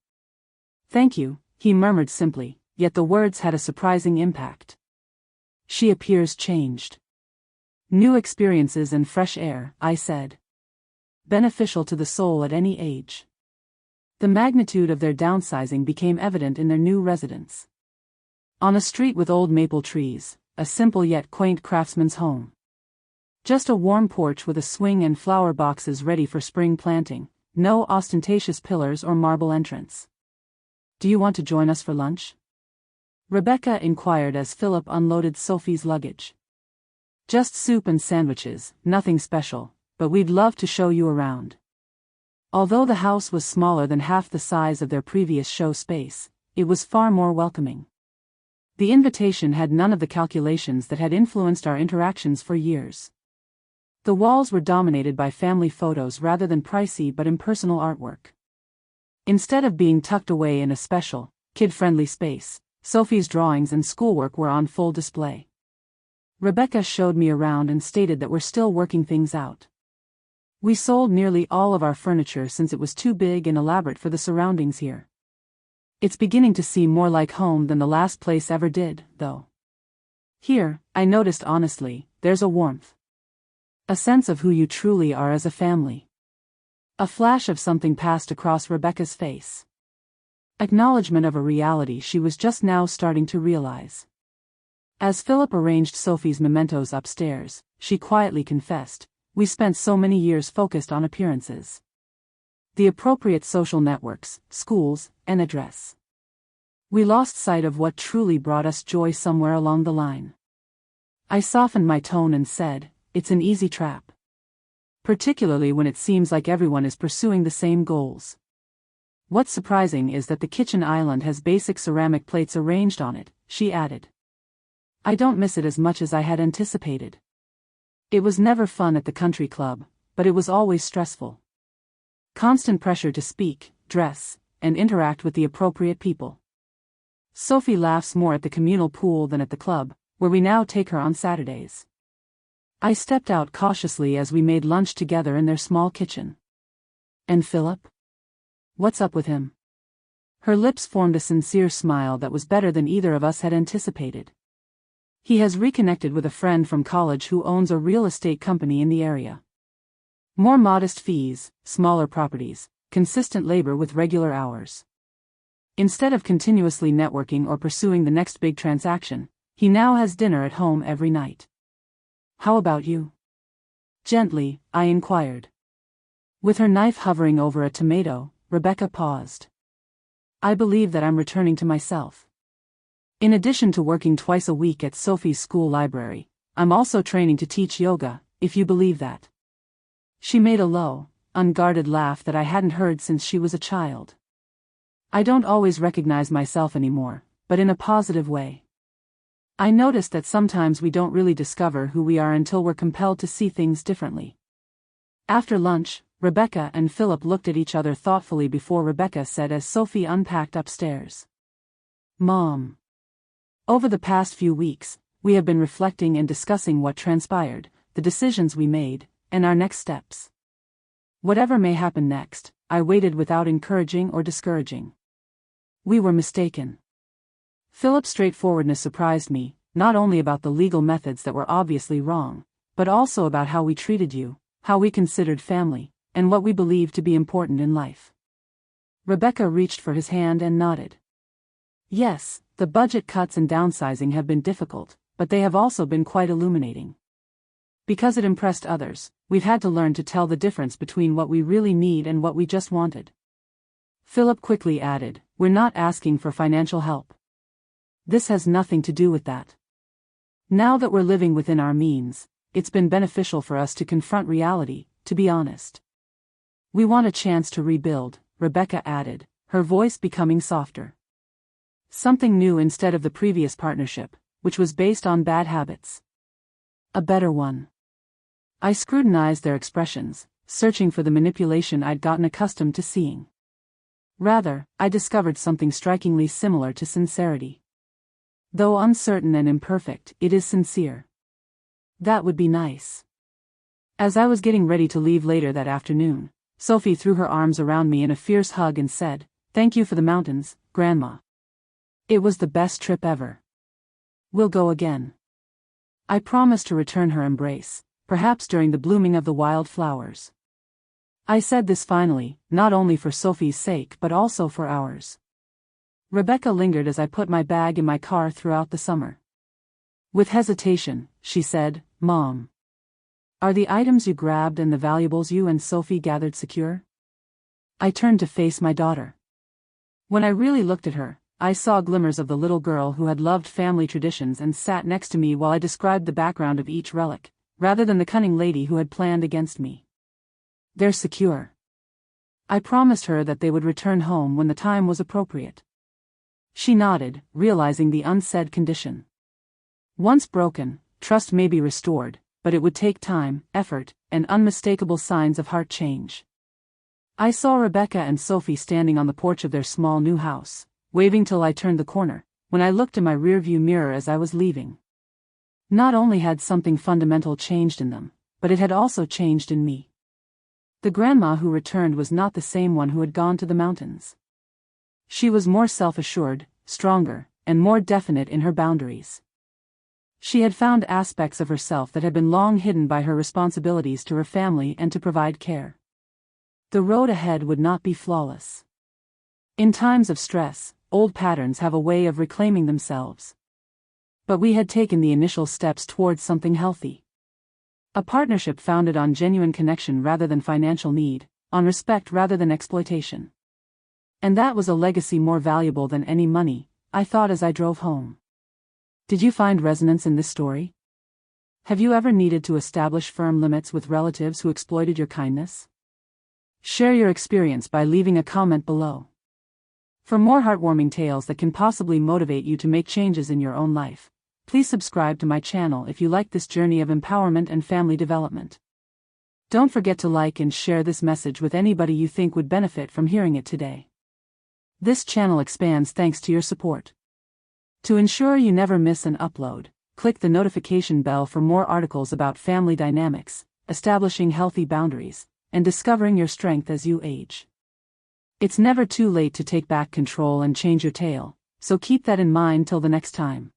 "Thank you," he murmured simply, yet the words had a surprising impact. "She appears changed." "New experiences and fresh air," I said. "Beneficial to the soul at any age." The magnitude of their downsizing became evident in their new residence. On a street with old maple trees, a simple yet quaint craftsman's home. Just a warm porch with a swing and flower boxes ready for spring planting, no ostentatious pillars or marble entrance. "Do you want to join us for lunch?" Rebecca inquired as Philip unloaded Sophie's luggage. "Just soup and sandwiches, nothing special, but we'd love to show you around." Although the house was smaller than half the size of their previous show space, it was far more welcoming. The invitation had none of the calculations that had influenced our interactions for years. The walls were dominated by family photos rather than pricey but impersonal artwork. Instead of being tucked away in a special, kid-friendly space, Sophie's drawings and schoolwork were on full display. Rebecca showed me around and stated that we're still working things out. We sold nearly all of our furniture since it was too big and elaborate for the surroundings here. It's beginning to seem more like home than the last place ever did, though. Here, I noticed honestly, there's a warmth. A sense of who you truly are as a family. A flash of something passed across Rebecca's face. Acknowledgement of a reality she was just now starting to realize. As Philip arranged Sophie's mementos upstairs, she quietly confessed, "We spent so many years focused on appearances. the appropriate social networks, schools, and address. We lost sight of what truly brought us joy somewhere along the line. I softened my tone and said, "It's an easy trap. Particularly when it seems like everyone is pursuing the same goals. What's surprising is that the kitchen island has basic ceramic plates arranged on it," she added. "I don't miss it as much as I had anticipated. It was never fun at the country club, but it was always stressful. Constant pressure to speak, dress, and interact with the appropriate people. Sophie laughs more at the communal pool than at the club, where we now take her on Saturdays." I stepped out cautiously as we made lunch together in their small kitchen. "And Philip? What's up with him?" Her lips formed a sincere smile that was better than either of us had anticipated. "He has reconnected with a friend from college who owns a real estate company in the area. More modest fees, smaller properties, consistent labor with regular hours. Instead of continuously networking or pursuing the next big transaction, he now has dinner at home every night." "How about you?" Gently, I inquired. With her knife hovering over a tomato, Rebecca paused. "I believe that I'm returning to myself. In addition to working twice a week at Sophie's school library, I'm also training to teach yoga, if you believe that." She made a low, unguarded laugh that I hadn't heard since she was a child. I don't always recognize myself anymore, but in a positive way. I noticed that sometimes we don't really discover who we are until we're compelled to see things differently. After lunch, Rebecca and Philip looked at each other thoughtfully before Rebecca said as Sophie unpacked upstairs, "Mom. Over the past few weeks, we have been reflecting and discussing what transpired, the decisions we made, and our next steps. Whatever may happen next, I waited without encouraging or discouraging. We were mistaken." Philip's straightforwardness surprised me, not only about the legal methods that were obviously wrong, but also about how we treated you, how we considered family, and what we believed to be important in life. Rebecca reached for his hand and nodded. "Yes, the budget cuts and downsizing have been difficult, but they have also been quite illuminating. Because it impressed others, we've had to learn to tell the difference between what we really need and what we just wanted." Philip quickly added, "We're not asking for financial help. This has nothing to do with that. Now that we're living within our means, it's been beneficial for us to confront reality, to be honest. We want a chance to rebuild," Rebecca added, her voice becoming softer. "Something new instead of the previous partnership, which was based on bad habits. A better one." I scrutinized their expressions, searching for the manipulation I'd gotten accustomed to seeing. Rather, I discovered something strikingly similar to sincerity. Though uncertain and imperfect, it is sincere. That would be nice. As I was getting ready to leave later that afternoon, Sophie threw her arms around me in a fierce hug and said, "Thank you for the mountains, Grandma. It was the best trip ever. We'll go again." I promised to return her embrace, perhaps during the blooming of the wild flowers. I said this finally, not only for Sophie's sake but also for ours. Rebecca lingered as I put my bag in my car throughout the summer. With hesitation, she said, "Mom. Are the items you grabbed and the valuables you and Sophie gathered secure?" I turned to face my daughter. When I really looked at her, I saw glimmers of the little girl who had loved family traditions and sat next to me while I described the background of each relic, rather than the cunning lady who had planned against me. "They're secure." I promised her that they would return home when the time was appropriate. She nodded, realizing the unsaid condition. Once broken, trust may be restored, but it would take time, effort, and unmistakable signs of heart change. I saw Rebecca and Sophie standing on the porch of their small new house, waving till I turned the corner, when I looked in my rearview mirror as I was leaving. Not only had something fundamental changed in them, but it had also changed in me. The grandma who returned was not the same one who had gone to the mountains. She was more self-assured, stronger, and more definite in her boundaries. She had found aspects of herself that had been long hidden by her responsibilities to her family and to provide care. The road ahead would not be flawless. In times of stress, old patterns have a way of reclaiming themselves. But we had taken the initial steps towards something healthy. A partnership founded on genuine connection rather than financial need, on respect rather than exploitation. And that was a legacy more valuable than any money, I thought as I drove home. Did you find resonance in this story? Have you ever needed to establish firm limits with relatives who exploited your kindness? Share your experience by leaving a comment below. For more heartwarming tales that can possibly motivate you to make changes in your own life, please subscribe to my channel if you like this journey of empowerment and family development. Don't forget to like and share this message with anybody you think would benefit from hearing it today. This channel expands thanks to your support. To ensure you never miss an upload, click the notification bell for more articles about family dynamics, establishing healthy boundaries, and discovering your strength as you age. It's never too late to take back control and change your tale, so keep that in mind till the next time.